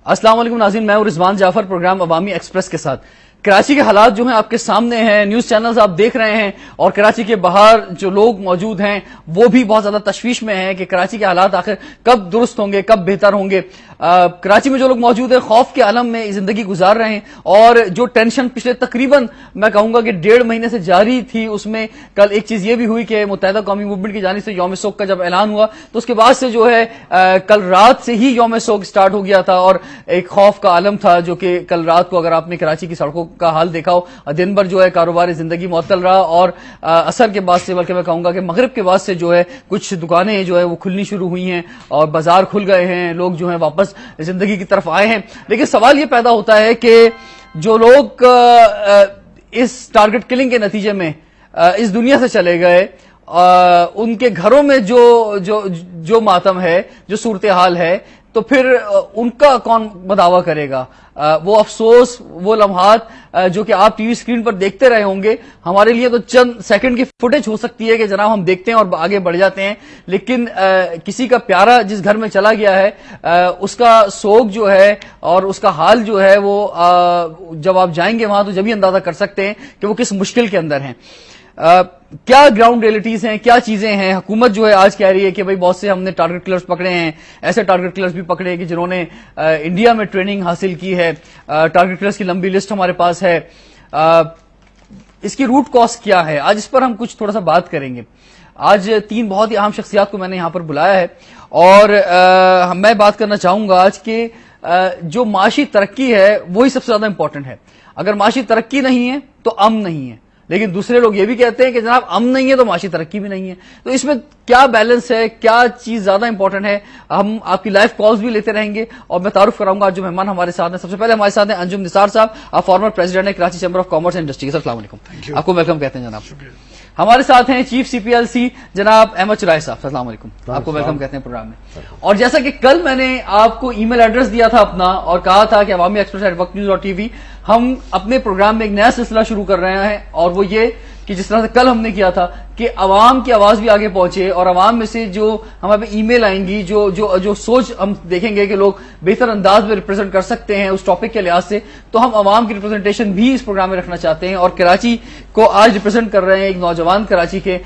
السلام علیکم ناظرین، میں ہوں رضوان جعفر، پروگرام عوامی ایکسپریس کے ساتھ۔ کراچی کے حالات جو ہیں آپ کے سامنے ہیں، نیوز چینلز آپ دیکھ رہے ہیں، اور کراچی کے باہر جو لوگ موجود ہیں وہ بھی بہت زیادہ تشویش میں ہیں کہ کراچی کے حالات آخر کب درست ہوں گے، کب بہتر ہوں گے۔ کراچی میں جو لوگ موجود ہیں خوف کے عالم میں زندگی گزار رہے ہیں، اور جو ٹینشن پچھلے تقریباً میں کہوں گا کہ 1.5 مہینے سے جاری تھی، اس میں کل ایک چیز یہ بھی ہوئی کہ متحدہ قومی موومنٹ کی جانب سے یوم سوگ کا جب اعلان ہوا تو اس کے بعد سے جو ہے کل رات سے ہی یوم سوگ سٹارٹ ہو گیا تھا، اور ایک خوف کا عالم تھا جو کہ کل رات کو اگر آپ نے کراچی کی سڑکوں کا حال دیکھا ہو، دن بھر جو ہے کاروبار زندگی معطل رہا، اور عصر کے بعد سے، بلکہ میں کہوں گا کہ مغرب کے بعد سے جو ہے کچھ دکانیں جو ہے وہ کھلنی شروع ہوئی ہیں اور بازار کھل گئے ہیں، لوگ جو ہیں واپس زندگی کی طرف آئے ہیں۔ لیکن سوال یہ پیدا ہوتا ہے کہ جو لوگ اس ٹارگٹ کلنگ کے نتیجے میں اس دنیا سے چلے گئے، ان کے گھروں میں جو ماتم ہے، جو صورتحال ہے، تو پھر ان کا کون مداوع کرے گا؟ وہ افسوس، وہ لمحات جو کہ آپ ٹی وی اسکرین پر دیکھتے رہے ہوں گے، ہمارے لیے تو چند سیکنڈ کی فوٹیج ہو سکتی ہے کہ جناب ہم دیکھتے ہیں اور آگے بڑھ جاتے ہیں، لیکن کسی کا پیارا جس گھر میں چلا گیا ہے اس کا سوگ جو ہے اور اس کا حال جو ہے وہ جب آپ جائیں گے وہاں تو جب ہی اندازہ کر سکتے ہیں کہ وہ کس مشکل کے اندر ہیں۔ کیا گراؤنڈ ریئلٹیز ہیں، کیا چیزیں ہیں؟ حکومت جو ہے آج کہہ رہی ہے کہ بھئی بہت سے ہم نے ٹارگٹ کلرز پکڑے ہیں، ایسے ٹارگٹ کلرز بھی پکڑے کہ جنہوں نے انڈیا میں ٹریننگ حاصل کی ہے، ٹارگٹ کلرز کی لمبی لسٹ ہمارے پاس ہے۔ اس کی روٹ کاز کیا ہے؟ آج اس پر ہم کچھ تھوڑا سا بات کریں گے۔ آج 3 بہت ہی اہم شخصیات کو میں نے یہاں پر بلایا ہے، اور میں بات کرنا چاہوں گا آج کہ جو معاشی ترقی ہے وہی سب سے زیادہ امپورٹنٹ ہے۔ اگر معاشی ترقی نہیں ہے تو امن نہیں ہے، لیکن دوسرے لوگ یہ بھی کہتے ہیں کہ جناب امن نہیں ہے تو معاشی ترقی بھی نہیں ہے۔ تو اس میں کیا بیلنس ہے، کیا چیز زیادہ امپورٹنٹ ہے؟ ہم آپ کی لائیو کالز بھی لیتے رہیں گے، اور میں تعارف کراؤں گا جو مہمان ہمارے ساتھ ہیں۔ سب سے پہلے ہمارے ساتھ ہیں انجم نثار صاحب، آپ فارمر پریزیڈنٹ ہیں Karachi chamber of commerce and industry. السلام علیکم، آپ کو ویلکم کہتے ہیں جناب۔ ہمارے ساتھ ہیں چیف CPLC جناب احمد چرائے صاحب، السلام علیکم، آپ کو ویلکم کہتے ہیں پروگرام میں۔ اور جیسا کہ کل میں نے آپ کو ای میل ایڈریس دیا تھا اپنا اور کہا تھا کہ عوامی ایکسپریس@وقتnews.tv ہم اپنے پروگرام میں ایک نیا سلسلہ شروع کر رہے ہیں، اور وہ یہ کہ جس طرح سے کل ہم نے کیا تھا کہ عوام کی آواز بھی آگے پہنچے، اور عوام میں سے جو ہمارے پہ ای میل آئیں گی، جو سوچ ہم دیکھیں گے کہ لوگ بہتر انداز میں ریپرزینٹ کر سکتے ہیں اس ٹاپک کے لحاظ سے، تو ہم عوام کی ریپرزنٹیشن بھی اس پروگرام میں رکھنا چاہتے ہیں۔ اور کراچی کو آج ریپرزینٹ کر رہے ہیں ایک نوجوان کراچی کے،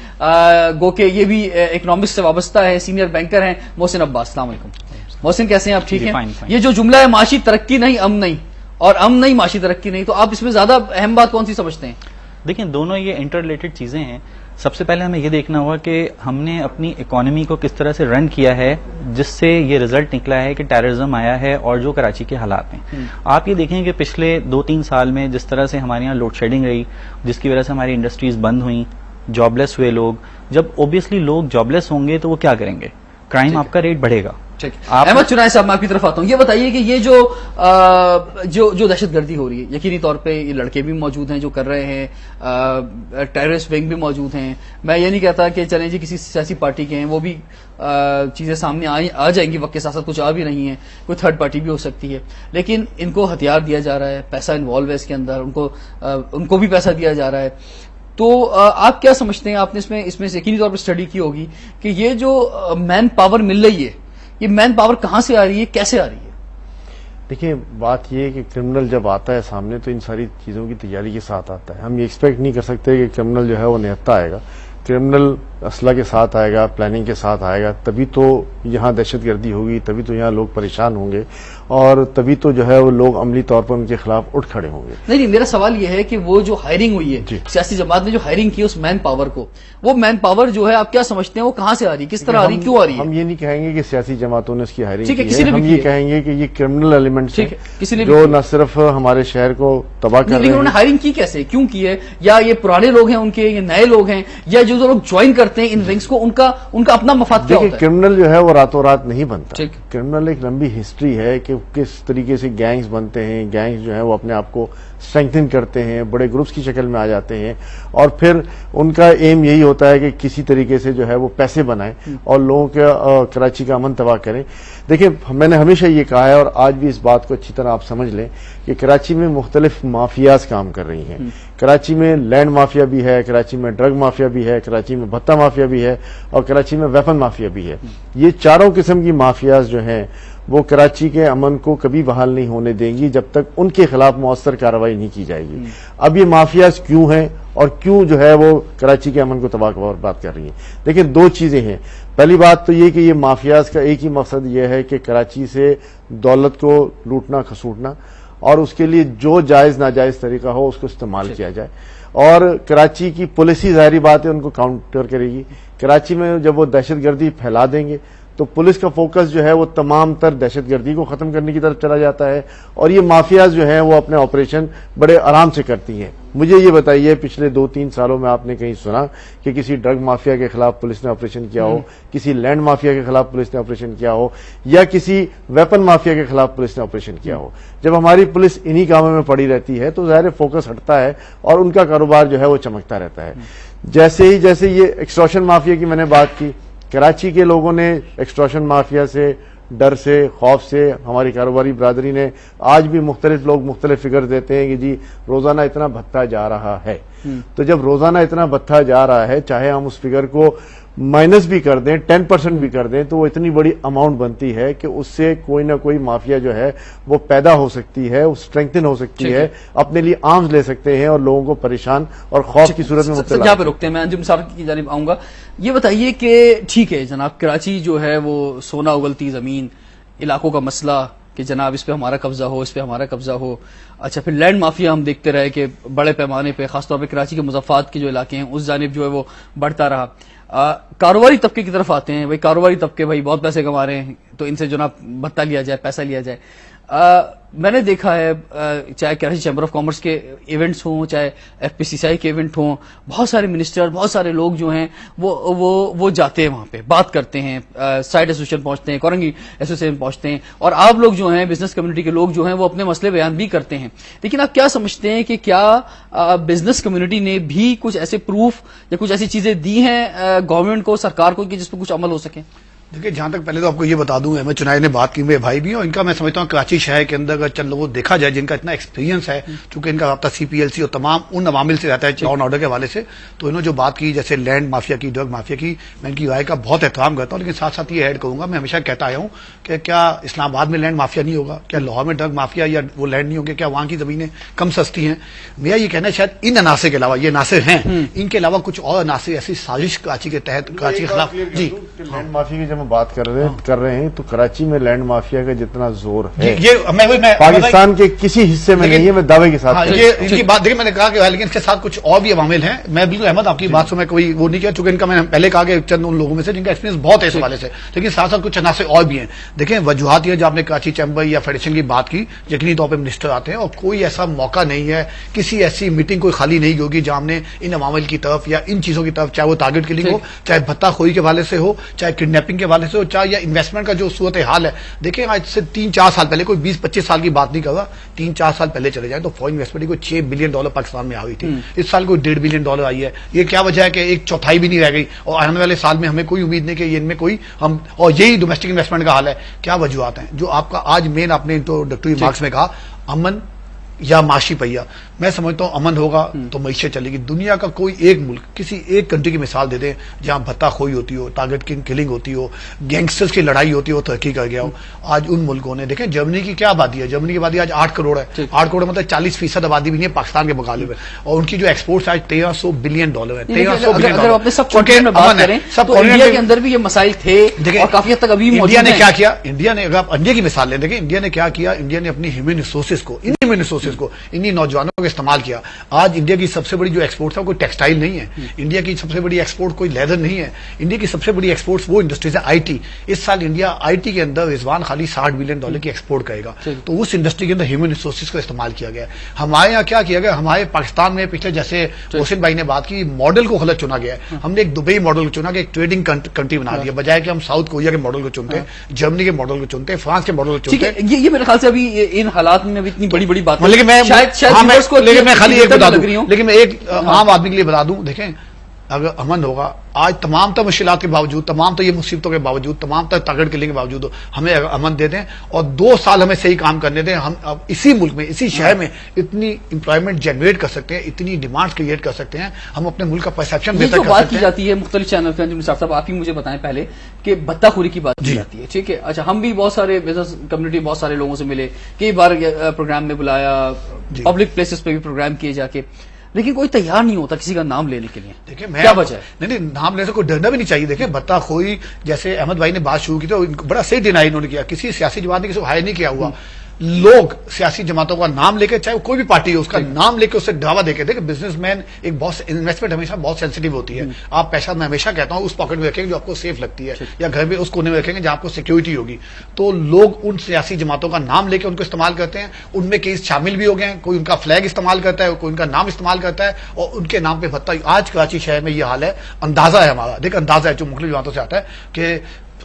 گو کہ یہ بھی اکنامکس سے وابستہ ہے، سینئر بینکر ہیں، محسن عباس۔ السلام علیکم محسن، کیسے ہیں آپ؟ ٹھیک ہیں؟ یہ جو جملہ ہے معاشی ترقی نہیں امن نہیں، اور امن نہیں معاشی ترقی نہیں، تو آپ اس میں زیادہ اہم بات کون سی سمجھتے ہیں؟ دیکھیں، دونوں یہ انٹر ریلیٹڈ چیزیں ہیں۔ سب سے پہلے ہمیں یہ دیکھنا ہوگا کہ ہم نے اپنی اکانومی کو کس طرح سے رن کیا ہے جس سے یہ رزلٹ نکلا ہے کہ ٹیررزم آیا ہے اور جو کراچی کے حالات ہیں۔ آپ یہ دیکھیں کہ پچھلے 2-3 سال میں جس طرح سے ہمارے یہاں لوڈ شیڈنگ رہی، جس کی وجہ سے ہماری انڈسٹریز بند ہوئیں، جاب لیس ہوئے لوگ، جب اوبیسلی لوگ جاب لیس ہوں گے تو وہ کیا کریں گے؟ کرائم آپ کا ریٹ بڑھے گا۔ احمد چرائے صاحب، میں آپ کی طرف آتا ہوں، یہ بتائیے کہ یہ جو دہشت گردی ہو رہی ہے، یقینی طور پہ یہ لڑکے بھی موجود ہیں جو کر رہے ہیں، ٹیررسٹ ونگ بھی موجود ہیں۔ میں یہ نہیں کہتا کہ چلیں جی کسی سیاسی پارٹی کے ہیں، وہ بھی چیزیں سامنے آ جائیں گی، وقت کے ساتھ ساتھ کچھ آ بھی رہی ہیں، کوئی تھرڈ پارٹی بھی ہو سکتی ہے، لیکن ان کو ہتھیار دیا جا رہا ہے، پیسہ انوالو ہے اس کے اندر، ان کو بھی پیسہ دیا جا رہا ہے۔ تو آپ کیا سمجھتے ہیں؟ آپ نے اس میں یقینی طور پر اسٹڈی کی ہوگی کہ یہ جو مین پاور مل رہی ہے، یہ مین پاور کہاں سے آ رہی ہے، کیسے آ رہی ہے؟ دیکھیں، بات یہ ہے کہ کرمنل جب آتا ہے سامنے تو ان ساری چیزوں کی تیاری کے ساتھ آتا ہے۔ ہم یہ ایکسپیکٹ نہیں کر سکتے کہ کرمنل جو ہے وہ نہتا آئے گا۔ کرمنل اسلحہ کے ساتھ آئے گا، پلاننگ کے ساتھ آئے گا، تبھی تو یہاں دہشت گردی ہوگی، تبھی تو یہاں لوگ پریشان ہوں گے، اور تبھی تو جو ہے وہ لوگ عملی طور پر ان کے خلاف اٹھ کھڑے ہوں گے۔ نہیں، میرا سوال یہ ہے کہ وہ جو ہائرنگ ہوئی ہے، سیاسی جماعت نے جو ہائرنگ کی اس مین پاور کو، وہ مین پاور جو ہے آپ کیا سمجھتے ہیں وہ کہاں سے آ رہی ہے، کس طرح آ رہی ہے، کیوں آ رہی ہے؟ ہم یہ نہیں کہیں گے کہ سیاسی جماعتوں نے اس کی ہائرنگ کی ہے، ہم یہ کہیں گے کہ یہ کرمنل ایلیمنٹس ہیں جو نہ صرف ہمارے شہر کو تباہ کر رہے ہیں۔ لیکن انہوں نے ہائرنگ کی کیسے، کیوں کی ہے؟ یا یہ پرانے لوگ ہیں ان کے، یہ نئے لوگ ہیں، یا جو لوگ جوائن کرتے ہیں ان ونگز کو، ان کا اپنا مفاد کیا ہوتا ہے؟ کرمنل جو ہے وہ راتوں رات نہیں بنتا۔ کرمنل ایک لمبی ہسٹری ہے کہ کس طریقے سے گینگز بنتے ہیں، گینگز جو ہیں وہ اپنے آپ کو اسٹرینگتھن کرتے ہیں، بڑے گروپس کی شکل میں آ جاتے ہیں، اور پھر ان کا ایم یہی ہوتا ہے کہ کسی طریقے سے جو ہے وہ پیسے بنائیں اور لوگوں کے کراچی کا امن تباہ کریں۔ دیکھیں، میں نے ہمیشہ یہ کہا ہے اور آج بھی اس بات کو اچھی طرح آپ سمجھ لیں کہ کراچی میں مختلف مافیاز کام کر رہی ہیں۔ کراچی میں لینڈ مافیا بھی ہے، کراچی میں ڈرگ مافیا بھی ہے، کراچی میں بھتہ مافیا بھی ہے، اور کراچی میں ویپن مافیا بھی ہے۔ یہ چاروں قسم کی مافیاز جو ہیں وہ کراچی کے امن کو کبھی بحال نہیں ہونے دیں گی جب تک ان کے خلاف مؤثر کارروائی نہیں کی جائے گی. اب یہ مافیاز کیوں ہیں اور کیوں جو ہے وہ کراچی کے امن کو تباہ برباد کر رہی ہیں؟ دیکھیں دو چیزیں ہیں. پہلی بات تو یہ کہ یہ مافیاز کا ایک ہی مقصد یہ ہے کہ کراچی سے دولت کو لوٹنا کھسوٹنا، اور اس کے لیے جو جائز ناجائز طریقہ ہو اس کو استعمال کیا جائے. اور کراچی کی پولیس ہی ظاہری بات ہے ان کو کاؤنٹر کرے گی. کراچی میں جب وہ دہشت گردی پھیلا دیں گے تو پولیس کا فوکس جو ہے وہ تمام تر دہشت گردی کو ختم کرنے کی طرف چلا جاتا ہے، اور یہ مافیاز جو ہیں وہ اپنے آپریشن بڑے آرام سے کرتی ہیں. مجھے یہ بتائیے پچھلے 2-3 سالوں میں آپ نے کہیں سنا کہ کسی ڈرگ مافیا کے خلاف پولیس نے آپریشن کیا ہو، کسی لینڈ مافیا کے خلاف پولیس نے آپریشن کیا ہو، یا کسی ویپن مافیا کے خلاف پولیس نے آپریشن کیا ہو؟ جب ہماری پولیس انہی کاموں میں پڑی رہتی ہے تو ظاہر فوکس ہٹتا ہے اور ان کا کاروبار جو ہے وہ چمکتا رہتا ہے. جیسے یہ ایکسٹورشن مافیا کی میں نے بات کی، کراچی کے لوگوں نے ایکسٹورشن مافیا سے، ڈر سے، خوف سے، ہماری کاروباری برادری نے آج بھی مختلف لوگ مختلف فگر دیتے ہیں کہ جی روزانہ اتنا بھتہ جا رہا ہے. تو جب روزانہ اتنا بھتہ جا رہا ہے، چاہے ہم اس فگر کو مائنس بھی کر دیں، 10% بھی کر دیں، تو وہ اتنی بڑی اماؤنٹ بنتی ہے کہ اس سے کوئی نہ کوئی مافیا جو ہے وہ پیدا ہو سکتی ہے، وہ اسٹرینگتھن ہو سکتی ہے، اپنے لیے آرمز لے سکتے ہیں اور لوگوں کو پریشان اور خوف کی صورت میں مبتلا. یہاں پہ رکتے ہیں، میں انجم صاحب کی جانب آؤں گا. یہ بتائیے کہ ٹھیک ہے جناب، کراچی جو ہے وہ سونا اگلتی زمین، علاقوں کا مسئلہ کہ جناب اس پہ ہمارا قبضہ ہو، اس پہ ہمارا قبضہ ہو. اچھا پھر لینڈ مافیا ہم دیکھتے رہے کہ بڑے پیمانے پہ خاص طور پہ کراچی کے مضافات کے جو علاقے ہیں اس جانب جو ہے وہ بڑھتا رہا. کاروباری طبقے کی طرف آتے ہیں، بھائی کاروباری طبقے بھائی بہت پیسے کما رہے ہیں تو ان سے جناب بھتہ لیا جائے، پیسہ لیا جائے. میں نے دیکھا ہے چاہے کراچی چیمبر آف کامرس کے ایونٹس ہوں، چاہے ایف پی سی سی آئی کے ایونٹ ہوں، بہت سارے منسٹر، بہت سارے لوگ جو ہیں وہ جاتے ہیں وہاں پہ، بات کرتے ہیں، سائٹ ایسوسیشن پہنچتے ہیں، کورنگی ایسوسیشن پہنچتے ہیں، اور آپ لوگ جو ہیں بزنس کمیونٹی کے لوگ جو ہیں وہ اپنے مسئلے بیان بھی کرتے ہیں. لیکن آپ کیا سمجھتے ہیں کہ کیا بزنس کمیونٹی نے بھی کچھ ایسے پروف یا کچھ ایسی چیزیں دی ہیں گورنمنٹ کو، سرکار کو، کہ جس پہ کچھ عمل ہو سکے؟ دیکھیں جہاں تک پہلے تو آپ کو یہ بتا دوں، احمد چنائی نے بات کی، میرے بھائی بھی ہیں، اور ان کا میں سمجھتا ہوں کراچی شہر کے اندر اگر چند لوگوں کو دیکھا جائے جن کا اتنا ایکسپیرینس ہے، چونکہ ان کا رابطہ سی پی ایل سی اور تمام ان عوامل سے رہتا ہے لا اینڈ آرڈر کے حوالے سے، تو انہوں نے جو بات کی جیسے لینڈ مافیا کی، ڈرگ مافیا کی، میں ان کی رائے کا بہت احترام کرتا ہوں. لیکن ساتھ ساتھ یہ ایڈ کروں گا، میں ہمیشہ کہتا آیا ہوں کہ کیا اسلام آباد میں لینڈ مافیا نہیں ہوگا؟ کیا لاہور میں ڈرگ مافیا یا وہ لینڈ نہیں ہوں گے؟ کیا وہاں کی زمینیں کم سستی ہیں؟ میرا یہ کہنا ہے شاید ان عناصر کے علاوہ، یہ عناصر ہیں، ان کے علاوہ کچھ اور عناصر ایسی سازش کراچی کے تحت، کراچی کے خلاف. جی لینڈ مافیا کی جب ہم بات کر رہے ہیں تو کراچی میں لینڈ مافیا کا جتنا زور ہے پاکستان کے کسی حصے میں نہیں ہے، میں دعوے کے ساتھ. یہ ان کی بات دیکھیں، میں نے کہا کہ لیکن اس کے ساتھ کچھ اور بھی عوامل ہیں. میں بالکل احمد آپ کی بات سے میں کوئی وہ نہیں کیا، چونکہ ان کا میں نے پہلے کہا کہ چند ان لوگوں میں سے جن کا ایکسپیرینس بہت ہے اس حوالے سے، لیکن ساتھ ساتھ کچھ عناصر اور بھی ہیں. دیکھیں وجوہات یہ جب آپ نے کراچی چیمبر یا فیڈریشن کی بات کی، یقینی طور پہ منسٹر آتے ہیں اور کوئی ایسا موقع نہیں ہے، کسی ایسی میٹنگ کوئی خالی نہیں ہوگی جہاں ہم نے ان عوامل کی طرف یا ان چیزوں کی طرف، چاہے وہ ٹارگیٹ کلنگ ہو، چاہے بھتہ خوری کے حوالے سے ہو، چاہے کڈنیپنگ کے حوالے سے ہو، چاہے یا انویسٹمنٹ کا جو صورت حال ہے. دیکھیں آج سے 3-4 سال پہلے، کوئی 20-25 سال کی بات نہیں کر رہا، 3-4 سال پہلے چلے جائیں تو فورن انویسٹمنٹ کوئی $6 بلین پاکستان میں آ گئی تھی. اس سال کوئی $1.5 بلین آئی ہے. یہ کیا وجہ ہے کہ 1/4 بھی نہیں رہ گئی، اور آنے والے سال میں ہمیں کوئی امید نہیں کہ ان میں کوئی ہم، اور یہی ڈومیسٹک انویسٹمنٹ کا حال ہے. کیا وجوہات ہیں جو آپ کا آج مین آپ نے انٹروڈکٹری ریمارکس میں کہا، امن یا معاشی پہیہ؟ میں سمجھتا ہوں امن ہوگا تو معیشت چلے گی. دنیا کا کوئی ایک ملک، کسی ایک کنٹری کی مثال دے دیں جہاں بھتہ خوئی ہوتی ہو، ٹارگیٹ کلنگ ہوتی ہو، گینگسٹرز کی لڑائی ہوتی ہو، ترقی کر گیا ہو. آج ان ملکوں نے، دیکھیں جرمنی کی کیا آبادی ہے، جرمنی کی آبادی آج 8 کروڑ ہے. 8 کروڑ مطلب 40% آبادی بھی نہیں ہے پاکستان کے مقابلے میں، اور ان کی جو ایکسپورٹس آج $1300 بلین ہے. اگر اپنے سب کانٹیننٹ میں بات کریں تو انڈیا کے اندر بھی یہ مسائل تھے اور کافی حد تک ابھی موجود ہیں. انڈیا نے کیا کیا؟ انڈیا نے، اگر آپ انڈیا کی مثال لیں، دیکھیں انڈیا نے کیا کیا. انڈیا نے اپنی ہیومن ریسورسز کو انہی نوجوانوں کو استعمال کیا. آج انڈیا کی سب سے بڑی جو ایکسپورٹ ہے کوئی ٹیکسٹائل نہیں ہے، انڈیا کی سب سے بڑی ایکسپورٹ کوئی لیدر نہیں ہے، انڈیا کی سب سے بڑی ایکسپورٹس وہ انڈسٹریز ہے آئی ٹی. اس سال انڈیا آئی ٹی کے اندر رضوان خالی $60 بلین کی ایکسپورٹ کرے گا. تو اس انڈسٹری کے اندر ہیومن ریسورسز کا استعمال کیا گیا. ہمارے یہاں کیا کیا گیا؟ ہمارے پاکستان میں پچھلے، جیسے محسن بھائی نے بات کی، ماڈل کو غلط چنا گیا ہے. ہم نے ایک دبئی ماڈل کو چنا کہ ایک ٹریڈنگ کنٹری بنا دیا، بجائے کہ ہم ساؤتھ کوریا کے ماڈل کو چنتے ہیں، جرمنی کے ماڈل کو چنتے ہیں، فرانس کے ماڈل کو چنتے ہیں. یہ میرے خیال سے ابھی ان حالات میں اتنی بڑی بڑی بات، لیکن میں خالی ایک بتا دوں، لیکن میں ایک عام آدمی کے لیے بتا دوں. دیکھیں اگر امن ہوگا, آج تمام تر مشکلات کے باوجود, تمام تر یہ مصیبتوں کے باوجود, تمام تر تگڑ قلعے کے باوجود ہمیں اگر امن دے دیں اور 2 سال ہمیں صحیح کام کرنے دیں, ہم اب اسی ملک میں, اسی شہر میں اتنی امپلائمنٹ جنریٹ کر سکتے ہیں, اتنی ڈیمانڈ کریٹ کر سکتے ہیں, ہم اپنے ملک کا پرسپشن بہتر کر سکتے ہیں. بات کی جاتی ہے مختلف چینل پہ, نثار صاحب آپ ہی مجھے بتائیں پہلے کہ بھتہ خوری کی بات کی جاتی ہے, ٹھیک ہے, اچھا ہم بھی بہت سارے بزنس کمیونٹی بہت سارے لوگوں سے ملے, کئی بار پروگرام میں بلایا, پبلک پلیسز پہ بھی پروگرام کیے جا کے, لیکن کوئی تیار نہیں ہوتا کسی کا نام لینے کے لیے. دیکھیں کیا وجہ ہے؟ نہیں, نام لینے سے کوئی ڈرنا بھی نہیں چاہیے. دیکھیں بھتہ خوری, جیسے احمد بھائی نے بات شروع کی تو بڑا صحیح ڈینائی انہوں نے کیا, کسی سیاسی جماعت نے کسی کو ہائر نہیں کیا ہوا. لوگ سیاسی جماعتوں کا نام لے کے, چاہے وہ کوئی بھی پارٹی ہو, اس کا نام لے کے اسے ڈراوا دے کے, دیکھیں بزنس مین ایک بہت انویسٹمنٹ ہمیشہ بہت سینسٹیو ہوتی ہے. آپ پیسہ, میں ہمیشہ کہتا ہوں, اس پاکٹ میں رکھیں گے جو آپ کو سیف لگتی ہے, یا گھر میں اس کونے میں رکھیں گے جہاں آپ کو سیکیورٹی ہوگی. تو لوگ ان سیاسی جماعتوں کا نام لے کے ان کو استعمال کرتے ہیں, ان میں کئی شامل بھی ہو گئے ہیں, کوئی ان کا فلیگ استعمال کرتا ہے, کوئی ان کا نام استعمال کرتا ہے, اور ان کے نام پہ بھتہ. آج کراچی شہر میں یہ حال ہے, اندازہ ہے ہمارا, دیکھ اندازہ ہے جو مختلف جماعتوں سے آتا ہے کہ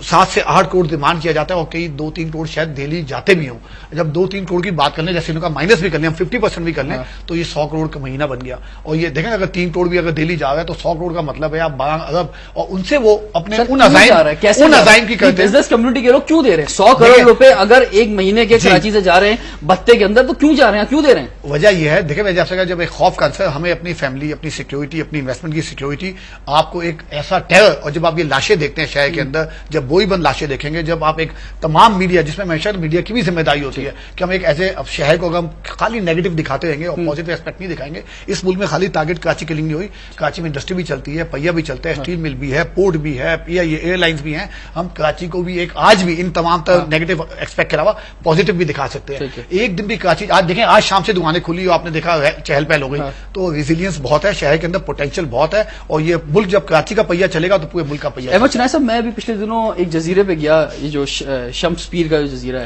7 سے 8 کروڑ ڈیمانڈ کیا جاتا ہے, اور کئی 2-3 کروڑ شاید دہلی جاتے بھی ہوں. جب 2-3 کروڑ کی بات کر لیں, جیسے ان کا مائنس بھی کر لیں, ہم 50% بھی کر لیں, تو یہ 100 کروڑ کا مہینہ بن گیا. اور یہ دیکھیں اگر 3 کروڑ بھی اگر دہلی جا رہا ہے تو 100 کروڑ کا مطلب ہے آپ 12 ارب, اور ان سے وہ اپنے ان عزائم کی کرتے ہیں. بزنس کمیونٹی کے لوگ کیوں دے رہے ہیں 100 کروڑ روپے اگر ایک مہینے کے کراچی سے جا رہے ہیں بھتے کے اندر, تو کیوں جا رہے ہیں, کیوں دے رہے ہیں؟ وجہ یہ ہے, دیکھیں میں جب سے جب ایک خوف کا اثر, ہمیں اپنی فیملی, اپنی سیکیورٹی, اپنی انویسٹمنٹ کی سیکیورٹی, آپ کو ایک ایسا ٹیرر, اور جب آپ یہ لاشیں دیکھتے ہیں شہر کے اندر, جب وہی بند لاشیں دیکھیں گے, جب آپ ایک تمام میڈیا, جس میں ہمیشہ میڈیا کی بھی ذمہ داری ہوتی ہے کہ ہم ایک ایسے شہر کو اگر ہم خالی نیگیٹو دکھاتے رہیں گے اور پازیٹو ایسپیکٹ نہیں دکھائیں گے. اس ملک میں خالی ٹارگیٹ کراچی کلنگ نہیں ہوئی, کراچی میں انڈسٹری بھی چلتی ہے, پہیا بھی چلتا ہے, اسٹیل مل بھی ہے, پورٹ بھی ہے, ایئر لائنس بھی ہیں. ہم کراچی کو بھی ایک آج بھی ان تمام تر نیگیٹو ایسپیکٹ کے علاوہ پازیٹو بھی دکھا سکتے ہیں. ایک دن بھی کراچی, آج دیکھیں آج شام سے دکانیں کھلی اور آپ نے دیکھا چہل پہل ہو گئی, تو ریزیلینس بہت ہے شہر کے اندر, پوٹینشیل بہت ہے, اور یہ ملک جب کراچی کا پہیا چلے گا تو پورے ملک کا پہیا. احمد چنائے صاحب, میں ابھی پچھلے دنوں ایک جزیرے پہ گیا, یہ جو شمس پیر کا جو جزیرہ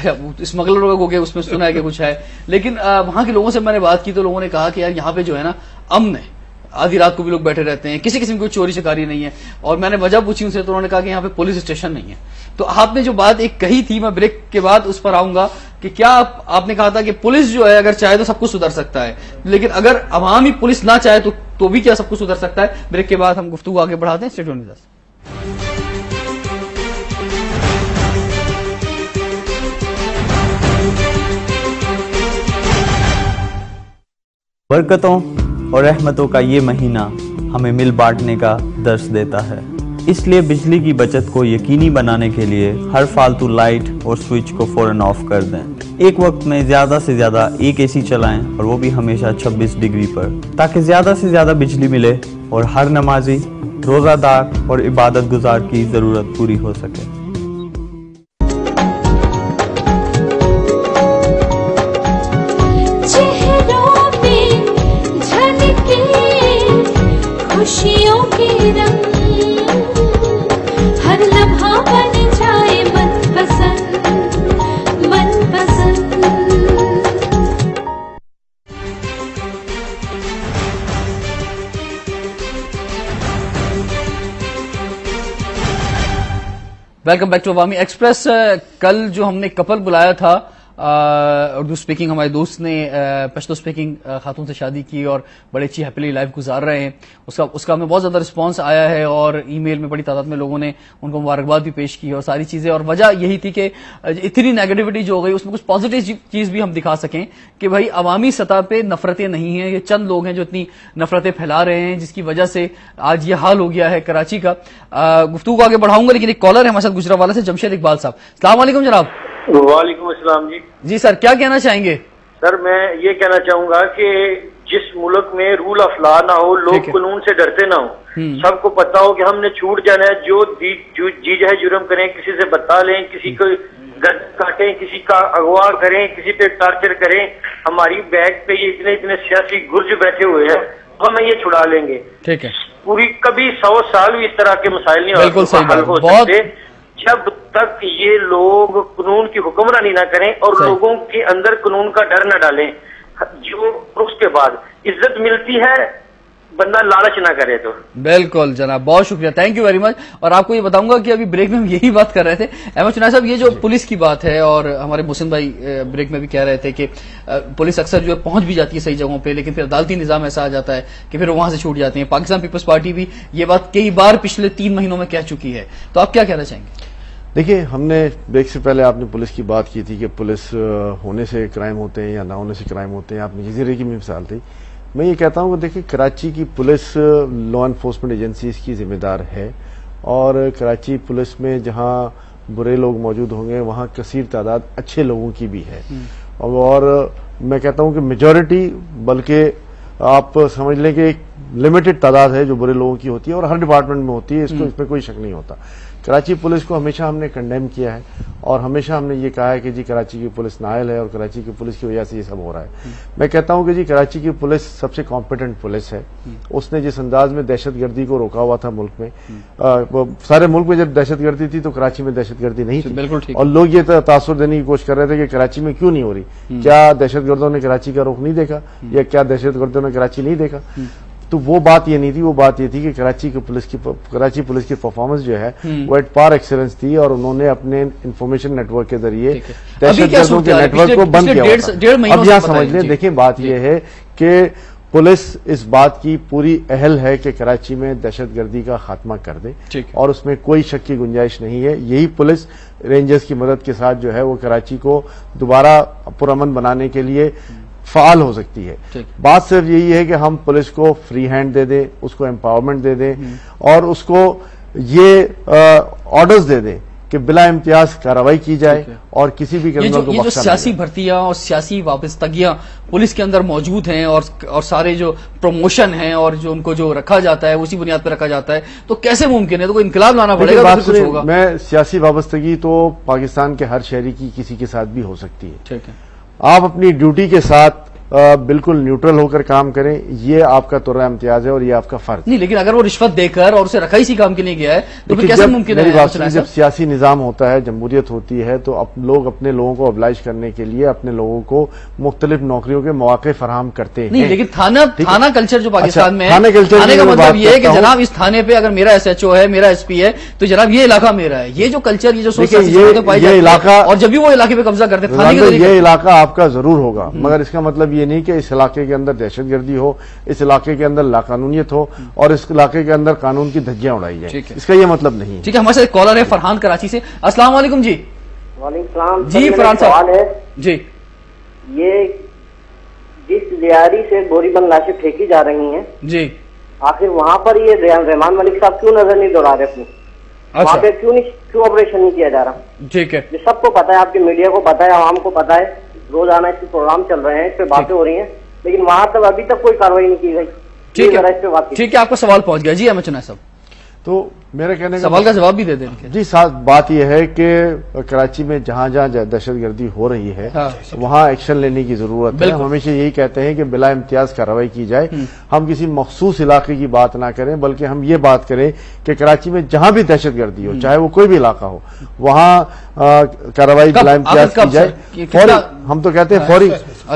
ہے, اسمگلروں کو اس میں سنا ہے کہ کچھ ہے, لیکن وہاں کے لوگوں سے میں نے بات کی تو لوگوں نے کہا کہ یار یہاں پہ جو ہے نا امن ہے, آدھی رات کو بھی لوگ بیٹھے رہتے ہیں, کسی قسم کی چوری چکاری نہیں ہے. اور میں نے وجہ پوچھی ان سے تو انہوں نے کہا کہ یہاں پہ پولیس اسٹیشن نہیں ہے. تو آپ نے جو بات ایک کہی تھی, میں بریک کے بعد اس پر آؤں گا, کہ کیا آپ نے کہا تھا کہ پولیس جو ہے اگر چاہے تو سب کچھ سدھر سکتا ہے, لیکن اگر عوامی پولیس نہ چاہے تو بھی کیا سب کچھ سدھر سکتا ہے؟ بریک کے بعد ہم گفتگو آگے بڑھاتے ہیں. Stay tuned with us. برکتوں اور رحمتوں کا یہ مہینہ ہمیں مل بانٹنے کا درس دیتا ہے, اس لیے بجلی کی بچت کو یقینی بنانے کے لیے ہر فالتو لائٹ اور سوئچ کو فوراً آف کر دیں. ایک وقت میں زیادہ سے زیادہ ایک اے سی چلائیں, اور وہ بھی ہمیشہ 26 ڈگری پر, تاکہ زیادہ سے زیادہ بجلی ملے اور ہر نمازی, روزہ دار اور عبادت گزار کی ضرورت پوری ہو سکے. خوشیوں کے رنگ ہر لمحہ بن جائے من پسند, من پسند. Welcome back to Awami express. کل جو ہم نے کپل بلایا تھا, اردو اسپیکنگ, ہمارے دوست نے پشتو اسپیکنگ خاتون سے شادی کی اور بڑی اچھی ہیپیلی لائف گزار رہے ہیں, اس کا ہمیں بہت زیادہ رسپانس آیا ہے, اور ای میل میں بڑی تعداد میں لوگوں نے ان کو مبارکباد بھی پیش کی اور ساری چیزیں. اور وجہ یہی تھی کہ اتنی نیگیٹیوٹی جو ہو گئی, اس میں کچھ پازیٹیو چیز بھی ہم دکھا سکیں کہ بھائی عوامی سطح پہ نفرتیں نہیں ہیں, یہ چند لوگ ہیں جو اتنی نفرتیں پھیلا رہے ہیں, جس کی وجہ سے آج یہ حال ہو گیا ہے کراچی کا. گفتگو کو آگے بڑھاؤں گا, لیکن ایک کالر ہے ہمارے ساتھ گجرانوالہ سے, جمشید اقبال صاحب. السلام علیکم جناب. وعلیکم السلام. جی سر, کیا کہنا چاہیں گے؟ سر میں یہ کہنا چاہوں گا کہ جس ملک میں رول آف لا نہ ہو, لوگ قانون سے ڈرتے نہ ہو, سب کو پتا ہو کہ ہم نے چھوٹ جانا ہے, جو جی چاہے جرم کریں, کسی سے بتا لیں, کسی کو گرد کاٹیں, کسی کا اغوا کریں, کسی پہ ٹارچر کریں, ہماری بیگ پہ یہ اتنے سیاسی گرج بیٹھے ہوئے ہیں, ہمیں یہ چھڑا لیں گے. ٹھیک ہے, پوری کبھی 100 سال بھی اس طرح کے مسائل نہیں حل ہو سکتے جب تک یہ لوگ قانون کی حکمرانی نہ کریں اور لوگوں کے اندر قانون کا ڈر نہ ڈالیں. جو اس کے بعد عزت ملتی ہے بندہ لالچ نہ کرے تو. بالکل جناب, بہت شکریہ, تھینک یو ویری مچ. اور آپ کو یہ بتاؤں گا کہ ابھی بریک میں ہم یہی بات کر رہے تھے احمد چنائے صاحب, یہ جو پولیس کی بات ہے, اور ہمارے محسن بھائی بریک میں بھی کہہ رہے تھے کہ پولیس اکثر جو ہے پہنچ بھی جاتی ہے صحیح جگہوں پہ, لیکن پھر عدالتی نظام ایسا آ جاتا ہے کہ پھر وہاں سے چھوٹ جاتے ہیں. پاکستان پیپلز پارٹی بھی یہ بات کئی بار پچھلے 3 مہینوں میں کہہ چکی ہے, تو آپ کیا کہنا چاہیں گے؟ دیکھیے, ہم نے بریک سے پہلے آپ نے پولیس کی بات کی تھی کہ پولیس ہونے سے کرائم ہوتے ہیں یا نہ ہونے سے کرائم ہوتے ہیں, آپ نے جزیرے کی بھی مثال تھی. میں یہ کہتا ہوں کہ دیکھیں, کراچی کی پولیس لا انفورسمنٹ ایجنسی اس کی ذمہ دار ہے, اور کراچی پولیس میں جہاں برے لوگ موجود ہوں گے وہاں کثیر تعداد اچھے لوگوں کی بھی ہے, اور میں کہتا ہوں کہ میجورٹی, بلکہ آپ سمجھ لیں کہ ایک لمیٹڈ تعداد ہے جو برے لوگوں کی ہوتی ہے, اور ہر ڈپارٹمنٹ میں ہوتی ہے, اس میں کوئی شک نہیں ہوتا. کراچی پولیس کو ہمیشہ ہم نے کنڈیم کیا ہے, اور ہمیشہ ہم نے یہ کہا ہے کہ جی کراچی کی پولیس نااہل ہے, اور کراچی کی پولیس کی وجہ سے یہ سب ہو رہا ہے. میں کہتا ہوں کہ جی کراچی کی پولیس سب سے کمپیٹنٹ پولیس ہے. اس نے جس انداز میں دہشت گردی کو روکا ہوا تھا ملک میں, سارے ملک میں جب دہشت گردی تھی تو کراچی میں دہشت گردی نہیں تھی, اور لوگ یہ تاثر دینے کی کوشش کر رہے تھے کہ کراچی میں کیوں نہیں ہو رہی, کیا دہشت گردوں نے کراچی کا رخ نہیں دیکھا, یا کیا دہشت گردوں نے کراچی نہیں دیکھا. تو وہ بات یہ نہیں تھی, وہ بات یہ تھی کہ کراچی پولیس کی پرفارمنس جو ہے وہ ایٹ پار ایکسلنس تھی, اور انہوں نے اپنے انفارمیشن نیٹ ورک کے ذریعے دہشت گردوں کے نیٹ ورک کو بند کیا ہوتا. اب یہاں سمجھ لیں, دیکھیں بات یہ ہے کہ پولیس اس بات کی پوری اہل ہے کہ کراچی میں دہشت گردی کا خاتمہ کر دے, اور اس میں کوئی شک کی گنجائش نہیں ہے. یہی پولیس رینجرز کی مدد کے ساتھ جو ہے وہ کراچی کو دوبارہ پرامن بنانے کے لیے فعال ہو سکتی ہے. بات صرف یہی ہے کہ ہم پولیس کو فری ہینڈ دے دیں, اس کو امپاورمنٹ دے دیں, اور اس کو یہ آرڈرز دے دیں کہ بلا امتیاز کارروائی کی جائے, اور کسی بھی کرمنل کو بخشا نہیں جائے. سیاسی بھرتیاں اور سیاسی وابستگیاں پولیس کے اندر موجود ہیں, اور سارے جو پروموشن ہیں اور جو ان کو جو رکھا جاتا ہے اسی بنیاد پہ رکھا جاتا ہے, تو کیسے ممکن ہے؟ تو کوئی انقلاب لانا پڑے گا. میں سیاسی وابستگی تو پاکستان کے ہر شہری کی کسی کے ساتھ بھی ہو سکتی ہے. ٹھیک ہے, آپ اپنی ڈیوٹی کے ساتھ بالکل نیوٹرل ہو کر کام کریں, یہ آپ کا ترہ امتیاز ہے اور یہ آپ کا فرض نہیں. لیکن اگر وہ رشوت دے کر اور اسے رکھا اسی کام کے لیے گیا ہے تو پھر کیسے ممکن ہے؟ جب سیاسی نظام ہوتا ہے, جمہوریت ہوتی ہے, تو لوگ اپنے لوگوں کو ابلائش کرنے کے لیے اپنے لوگوں کو مختلف نوکریوں کے مواقع فراہم کرتے ہیں. نہیں, لیکن تھانہ کلچر جو پاکستان میں ہے, تھانے کا مطلب یہ ہے کہ جناب اس تھانے پہ اگر میرا ایس ایچ او ہے, میرا ایس پی ہے, تو جناب یہ علاقہ میرا ہے. یہ جو کلچر, یہ جو سوچ پائی جاتی ہے, اور جب بھی وہ علاقے پہ قبضہ کرتے ہیں, یہ علاقہ آپ کا ضرور ہوگا, مگر اس کا مطلب یہ نہیں کہ اس علاقے کے اندر دہشت گردی ہو, اس علاقے کے اندر لاقانونیت ہو, اور اس علاقے کے اندر قانون کی دھجیاں اڑائی جائیں. اس کا یہ مطلب نہیں. ٹھیک ہے, ہمارے ساتھ کالر ہے فرحان کراچی سے. السلام علیکم. جی وعلیکم السلام. جی فرحان صاحب. جی, یہ جس لیاری سے بوری بند لاشیں پھینکی جا رہی ہیں, جی آخر وہاں پر یہ رحمان ملک صاحب کیوں نظر نہیں دوڑا رہے اپنی؟ وہاں پہ کیوں آپریشن نہیں کیا جا رہا؟ ٹھیک ہے, یہ سب کو پتا ہے, آپ کی میڈیا کو پتا ہے, عوام کو پتا ہے, روزانہ اس کے پروگرام چل رہے ہیں, اس پہ باتیں ہو رہی ہیں, لیکن وہاں تک ابھی تک کوئی کاروائی نہیں کی گئی. ٹھیک ہے, آپ کا سوال پہنچ گیا. جی احمد چنائے صاحب, تو میرے کہنے کا سوال کا جواب بھی دے دیں. جی, بات یہ ہے کہ کراچی میں جہاں جہاں دہشت گردی ہو رہی ہے وہاں ایکشن لینے کی ضرورت ہے. ہم ہمیشہ یہی کہتے ہیں کہ بلا امتیاز کارروائی کی جائے. ہم کسی مخصوص علاقے کی بات نہ کریں, بلکہ ہم یہ بات کریں کہ کراچی میں جہاں بھی دہشت گردی ہو, چاہے وہ کوئی بھی علاقہ ہو, وہاں کارروائی بلا امتیاز کی جائے. فوری, ہم تو کہتے ہیں فوری.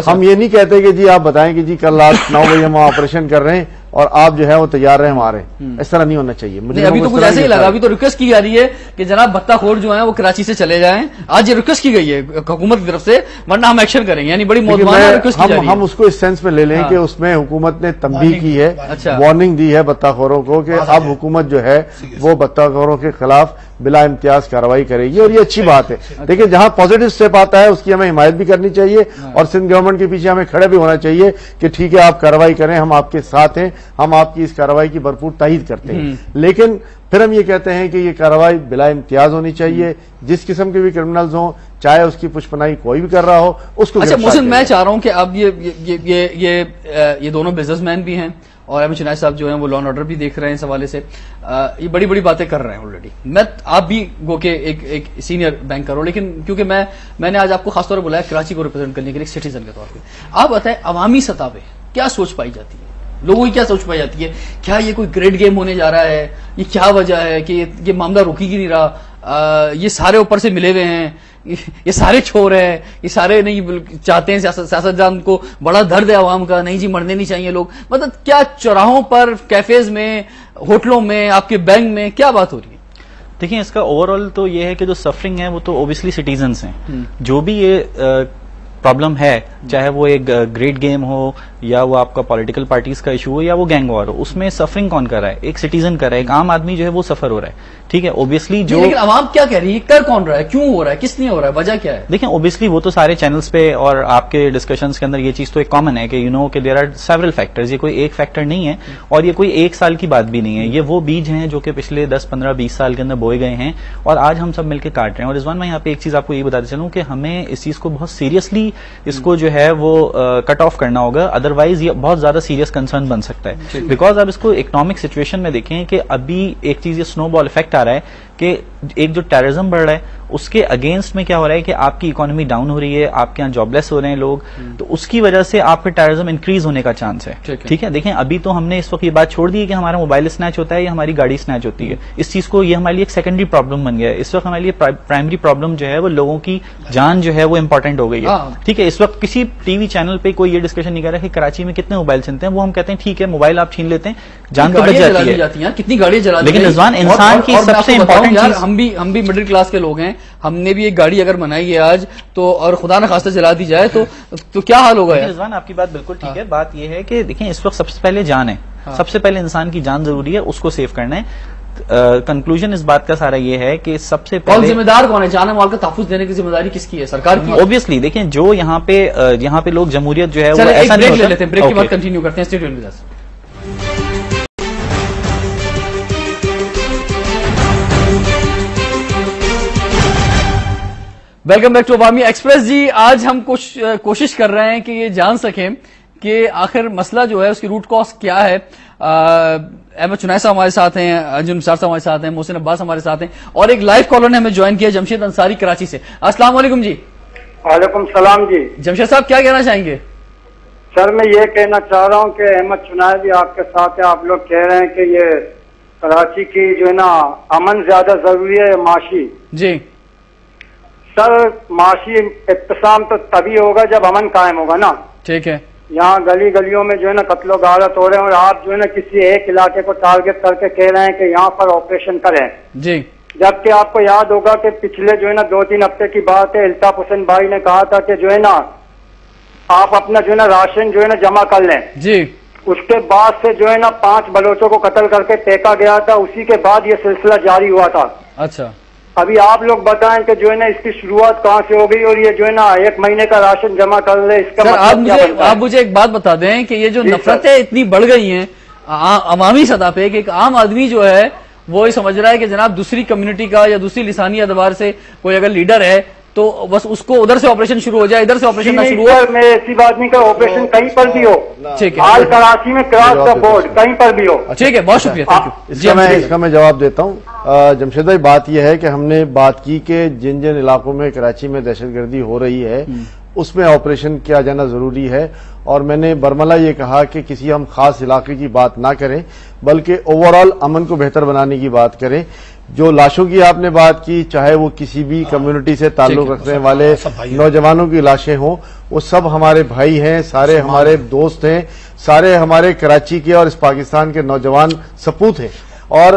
ہم یہ نہیں کہتے کہ جی آپ بتائیں کہ جی کل رات 9 بجے ہم آپریشن کر رہے ہیں اور آپ جو ہے وہ تیار رہے ہمارے. اس طرح نہیں ہونا چاہیے. ابھی تو کچھ ایسے ہی لگا, ابھی تو ریکویسٹ کی جا رہی ہے کہ جناب بتہ خور جو ہیں وہ کراچی سے چلے جائیں. آج یہ ریکویسٹ کی گئی ہے حکومت کی طرف سے, ورنہ ہم ایکشن کریں گے. یعنی بڑی موضوعانہ ریکویسٹ کی جا رہی ہے. ہم اس کو اس سینس میں لے لیں کہ اس میں حکومت نے تنبیہ کی ہے, وارننگ دی ہے بتہ خوروں کو کہ اب حکومت جو ہے وہ بتہ خوروں کے خلاف بلا امتیاز کارروائی کرے گی, اور یہ اچھی بات ہے. دیکھیں, جہاں پازیٹو اسٹیپ آتا ہے اس کی ہمیں حمایت بھی کرنی چاہیے, اور سندھ گورنمنٹ کے پیچھے ہمیں کھڑے بھی ہونا چاہیے کہ ٹھیک ہے آپ کارروائی کریں, ہم آپ کے ساتھ ہیں, ہم آپ کی اس کارروائی کی بھرپور تائید کرتے ہیں. لیکن پھر ہم یہ کہتے ہیں کہ یہ کارروائی بلا امتیاز ہونی چاہیے. جس قسم کے بھی کرمنلز ہوں, چاہے اس کی پشپنائی کوئی بھی کر رہا ہو, اس کو. اچھا محسن, میں چاہ رہا ہوں کہ اب یہ دونوں بزنس مین بھی ہیں, اور احمد چنائے صاحب جو ہیں وہ لا اینڈ آرڈر بھی دیکھ رہے ہیں اس حوالے سے, یہ بڑی بڑی باتیں کر رہے ہیں آلریڈی. آپ بھی گو کہ ایک سینئر بینکر ہو, لیکن کیونکہ میں نے آج آپ کو خاص طور پر بلایا کراچی کو ریپرزینٹ کرنے کے لیے ایک سٹیزن کے طور پہ. آپ بتائیں عوامی سطح پہ کیا سوچ پائی جاتی ہے, لوگوں کی کیا سوچ پائی جاتی ہے؟ کیا یہ کوئی گریڈ گیم ہونے جا رہا ہے؟ یہ کیا وجہ ہے کہ یہ معاملہ رکی ہی نہیں رہا؟ یہ سارے اوپر سے ملے ہوئے ہیں, یہ سارے چھوڑ ہیں, یہ سارے نہیں چاہتے ہیں سیاستدان کو بڑا درد ہے عوام کا, نہیں جی مرنے نہیں چاہیے لوگ, مطلب کیا چوراہوں پر, کیفیز میں, ہوٹلوں میں, آپ کے بینک میں کیا بات ہو رہی ہے؟ دیکھیں اس کا اوور آل تو یہ ہے کہ جو سفرنگ ہے وہ تو اوبیسلی سٹیزنس ہیں. جو بھی یہ پرابلم ہے, چاہے وہ ایک گریٹ گیم ہو یا وہ آپ کا پولیٹیکل پارٹیز کا ایشو ہو یا وہ گینگ وار ہو, اس میں سفرنگ کون کر رہا ہے؟ ایک سٹیزن کر رہا ہے, ایک عام آدمی جو ہے وہ سفر ہو رہا ہے. ٹھیک ہے, اوبیسلی جو لیکن عوام کیا کہہ رہی ہے, کر کون رہا ہے, کیوں ہو رہا ہے, کس لیے ہو رہا ہے, وجہ کیا ہے؟ دیکھیں اوبیسلی وہ تو سارے چینلز پہ اور آپ کے ڈسکشنز کے اندر یہ چیز تو ایک کامن ہے کہ یو نو کہ دیر آر سیورل فیکٹرز, یہ کوئی ایک فیکٹر نہیں ہے اور یہ کوئی ایک سال کی بات بھی نہیں ہے. یہ وہ بیج ہیں جو کہ پچھلے 10, 15, 20 سال کے اندر بوئے گئے ہیں اور آج ہم سب مل کے کاٹ رہے ہیں. اور رضوان میں یہاں پہ ایک چیز آپ کو یہ بتاتے چلوں کہ ہمیں اس چیز کو بہت سیریسلی اس کو جو ہے وہ کٹ آف کرنا ہوگا, ادروائز یہ بہت زیادہ سیریس کنسرن بن سکتا ہے. بیکاز آپ اس کو اکنامک سچویشن میں دیکھیں کہ ابھی ایک چیز یہ سنو بال افیکٹ آ رہا ہے کہ ایک جو ٹیررزم بڑھ رہا ہے اس کے اگینسٹ میں کیا ہو رہا ہے کہ آپ کی اکانومی ڈاؤن ہو رہی ہے, آپ کے یہاں جاب لیس ہو رہے ہیں لوگ, تو اس کی وجہ سے آپ کا ٹیررزم انکریز ہونے کا چانس ہے. ٹھیک ہے, دیکھیں ابھی تو ہم نے اس وقت یہ بات چھوڑ دی ہے کہ ہمارا موبائل اسنیچ ہوتا ہے یا ہماری گاڑی اسنیچ ہوتی ہے. اس چیز کو یہ ہمارے لیے ایک سیکنڈری پرابلم بن گیا ہے. اس وقت ہمارے لیے پرائمری پرابلم جو ہے وہ لوگوں کی جان جو ہے وہ امپورٹنٹ ہو گئی ہے. ٹھیک ہے, اس وقت کسی ٹی وی چینل پہ کوئی یہ ڈسکشن نہیں کر رہا کہ کراچی میں کتنے موبائل چلتے ہیں. وہ ہم کہتے ہیں ٹھیک ہے موبائل آپ چھین لیتے ہیں, جان تو بچ جاتی ہے, کتنی گاڑیاں جلا, لیکن رضوان انسان کی سب سے امپورٹنٹ چیز, ہم بھی مڈل کلاس کے لوگ ہیں, ہم نے بھی ایک گاڑی اگر بنائی ہے آج تو اور خدا نہ خواستہ جلا دی جائے تو کیا حال ہوگا یار؟ رضوان آپ کی بات بالکل ٹھیک ہے. بات یہ ہے کہ دیکھیں اس وقت سب سے پہلے جان ہے, سب سے پہلے انسان کی جان ضروری ہے, اس کو سیو کرنا ہے. کنکلوژن اس بات کا سارا یہ ہے کہ سب سے پہلے ذمہ دار کون ہے, جان مال کا تحفظ دینے کی ذمہ داری کس کی ہے؟ سرکار کی. اوبیسلی دیکھیں جو یہاں پہ لوگ جمہوریت جو ہے وہ ایسا نہیں ہوتا. لے لیتے ہیں, بریک کے بعد کنٹینیو کرتے ہیں. Stay tuned with us. Welcome back to Awami Express. جی آج ہم کوشش کر رہے ہیں کہ یہ جان سکیں کہ آخر مسئلہ جو ہے اس کی روٹ کاز کیا ہے. احمد چنائے صاحب ہمارے ساتھ ہیں, انجم نثار صاحب ہمارے ساتھ ہیں, محسن عباس ہمارے ساتھ ہیں, اور ایک لائیو کالر نے ہمیں جوائن کیا, جمشید انصاری کراچی سے. السلام علیکم جی. وعلیکم السلام جی. جمشید صاحب کیا کہنا چاہیں گے؟ سر میں یہ کہنا چاہ رہا ہوں کہ احمد چنائے بھی آپ کے ساتھ ہے. آپ لوگ کہہ رہے ہیں کہ یہ کراچی کی جو ہے نا امن زیادہ ضروری ہے معاشی. جی سر معاشی اقتسام تو تبھی ہوگا جب امن قائم ہوگا نا. ٹھیک ہے, یہاں گلی گلیوں میں جو ہے نا قتل و غارت ہو رہے ہیں اور آپ جو ہے نا کسی ایک علاقے کو ٹارگٹ کر کے کہہ رہے ہیں کہ یہاں پر آپریشن کریں. جی جبکہ آپ کو یاد ہوگا کہ پچھلے جو ہے نا 2-3 ہفتے کی بات ہے, الطاف حسین بھائی نے کہا تھا کہ جو ہے نا آپ اپنا جو ہے نا راشن جو ہے نا جمع کر لیں. جی اس کے بعد سے جو ہے نا 5 بلوچوں کو قتل کر کے پھینکا گیا تھا, اسی کے بعد یہ سلسلہ جاری ہوا تھا. اچھا, ابھی آپ لوگ بتائیں کہ جو ہے نا اس کی شروعات کہاں سے ہو گئی اور یہ جو ہے نا 1 مہینے کا راشن جمع کر لے, اس کا مطلب آپ مجھے ایک بات بتا دیں کہ یہ جو نفرتیں اتنی بڑھ گئی ہیں عوامی سطح پہ کہ ایک عام آدمی جو ہے وہ یہ سمجھ رہا ہے کہ جناب دوسری کمیونٹی کا یا دوسری لسانی اعتبار سے کوئی اگر لیڈر ہے تو بس اس کو ادھر سے آپریشن شروع ہو جائے, ادھر سے آپریشن نہ شروع ہو. میں ایسی بات نہیں کہ آپریشن کہیں پر بھی ہو, آل کراچی میں کراس دا بورڈ کہیں پر بھی ہو. ٹھیک ہے, بہت شکریہ. اس کا میں جواب دیتا ہوں. جمشید بھائی بات یہ ہے کہ ہم نے بات کی کہ جن علاقوں میں کراچی میں دہشت گردی ہو رہی ہے اس میں آپریشن کیا جانا ضروری ہے, اور میں نے برملا یہ کہا کہ کسی ہم خاص علاقے کی بات نہ کریں بلکہ اوور آل امن کو بہتر بنانے کی بات کریں. جو لاشوں کی آپ نے بات کی, چاہے وہ کسی بھی کمیونٹی سے تعلق رکھنے والے نوجوانوں کی لاشیں ہوں, وہ سب ہمارے بھائی ہیں, سارے ہمارے دوست ہیں, سارے ہمارے کراچی کے اور اس پاکستان کے نوجوان سپوت ہیں. اور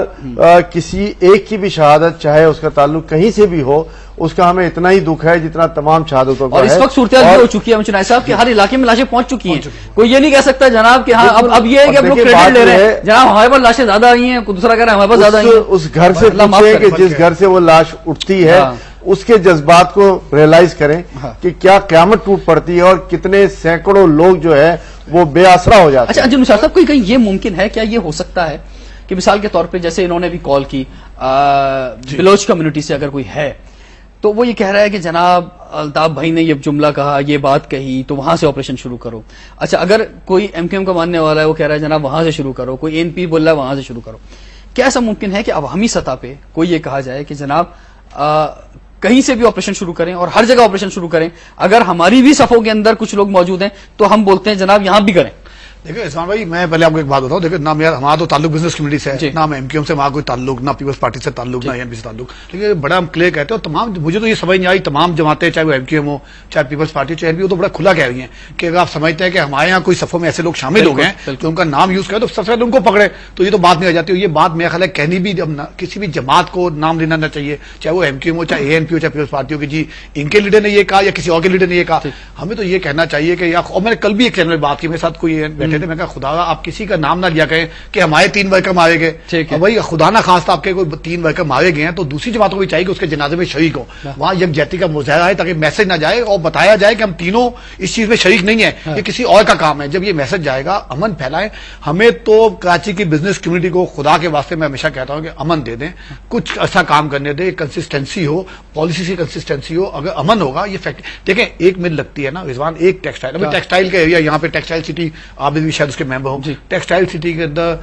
کسی ایک کی بھی شہادت چاہے اس کا تعلق کہیں سے بھی ہو, اس کا ہمیں اتنا ہی دکھ ہے جتنا تمام شہادتوں کا ہے. اور اس وقت صورتحال ہو چکی ہے چنائے صاحب کہ ہر علاقے میں لاشیں پہنچ چکی ہیں. کوئی یہ نہیں کہہ سکتا جناب کہ ہاں اب یہ ہے کہ ہم لوگ کریڈٹ لے رہے ہیں, جناب ہمارے پاس لاشیں زیادہ آئی ہیں, دوسرا کہہ رہا ہے ہمارے پاس زیادہ آئی ہیں. اس گھر سے پوچھیں کہ جس گھر سے وہ لاش اٹھتی ہے اس کے جذبات کو ریئلائز کریں کہ کیا قیامت ٹوٹ پڑتی ہے اور کتنے سینکڑوں لوگ جو ہے وہ بے آسرا ہو جاتے ہیں. اچھا انجم نثار صاحب, کوئی کہیں یہ ممکن ہے, کیا یہ ہو سکتا ہے کہ مثال کے طور پہ جیسے انہوں نے بھی کال کی بلوچ کمیونٹی سے اگر کوئی ہے تو وہ یہ کہہ رہا ہے کہ جناب الطاف بھائی نے یہ جملہ کہا, یہ بات کہی, تو وہاں سے آپریشن شروع کرو. اچھا اگر کوئی ایم کیو ایم کا ماننے والا ہے وہ کہہ رہا ہے جناب وہاں سے شروع کرو, کوئی این پی بول رہا ہے وہاں سے شروع کرو. کیا ایسا ممکن ہے کہ عوامی سطح پہ کوئی یہ کہا جائے کہ جناب کہیں سے بھی آپریشن شروع کریں اور ہر جگہ آپریشن شروع کریں؟ اگر ہماری بھی صفوں کے اندر کچھ لوگ موجود ہیں تو ہم بولتے ہیں جناب یہاں بھی کریں. دیکھیں عثمان بھائی میں پہلے آپ کو ایک بات بتاؤں، دیکھیں نہ ہمارا تو تعلق بزنس کمیونٹی سے ہے، نہ ایم کیو ایم سے وہاں کوئی تعلق، نہ پیپلز پارٹی سے تعلق، نہ این پی سے تعلق، لیکن بڑا ہم کلیئر کہتے ہیں. تمام مجھے تو یہ سمجھ نہیں آئی تمام جماعتیں چاہے وہ ایم کیو ایم ہو چاہے پیپلز پارٹی چاہے این پی ہو تو بڑا کھلا کہہ رہی ہیں کہ اگر آپ سمجھتے ہیں کہ ہمارے یہاں کوئی صفوں میں ایسے لوگ شامل ہو گئے ہیں تو ان کا نام یوز کریں تو سب سے پہلے ان کو پکڑے، تو یہ تو بات نہیں آ جاتی. یہ بات میرا خیال ہے کہنی بھی کسی بھی جماعت کو نام لینا نہ چاہیے، چاہے وہ ایم کیو ایم ہو چاہے اے این پی ہو چاہے پیپلز پارٹی ہو کہ جی ان کے لیڈر نے یہ کہا یا کسی اور کے لیڈر نے یہ کہا. ہمیں تو یہ کہنا چاہیے کہ اور میں نے کل بھی ایک چینل میں بات کی، میرے ساتھ کوئی بیٹھے تھے، میں کہا خدا آپ کسی کا نام نہ لیا کریں کہ ہمارے 3 ورکر مارے گئے، بھائی خدا نہ خواستہ آپ کے کوئی 3 ورکر مارے گئے ہیں تو دوسری جماعتوں کو بھی چاہیے کہ اس کے جنازے میں شریک ہو، وہاں یکجہتی کا مظاہرہ ہے تاکہ میسج نہ جائے اور بتایا جائے کہ ہم تینوں اس چیز میں شریک نہیں ہیں، یہ کسی اور کا کام ہے. جب یہ میسج جائے گا امن پھیلائیں. ہمیں تو کراچی کی بزنس کمیونٹی کو خدا کے واسطے میں ہمیشہ کہتا ہوں کہ امن دے دیں، کچھ ایسا کام کرنے دیں، کنسسٹنسی ہو، پالیسی کی کنسسٹنسی ہو. اگر امن ہوگا یہ فیکٹ دیکھیں ایک مل لگتی ہے نا رضوان، ایک ٹیکسٹائل، ابھی ٹیکسٹائل کا ایریا یہاں پہ ٹیکسٹائل سٹی آپ بھی شاید اس کے ممبر ہوں، ٹیکسٹائل سٹی کے اندر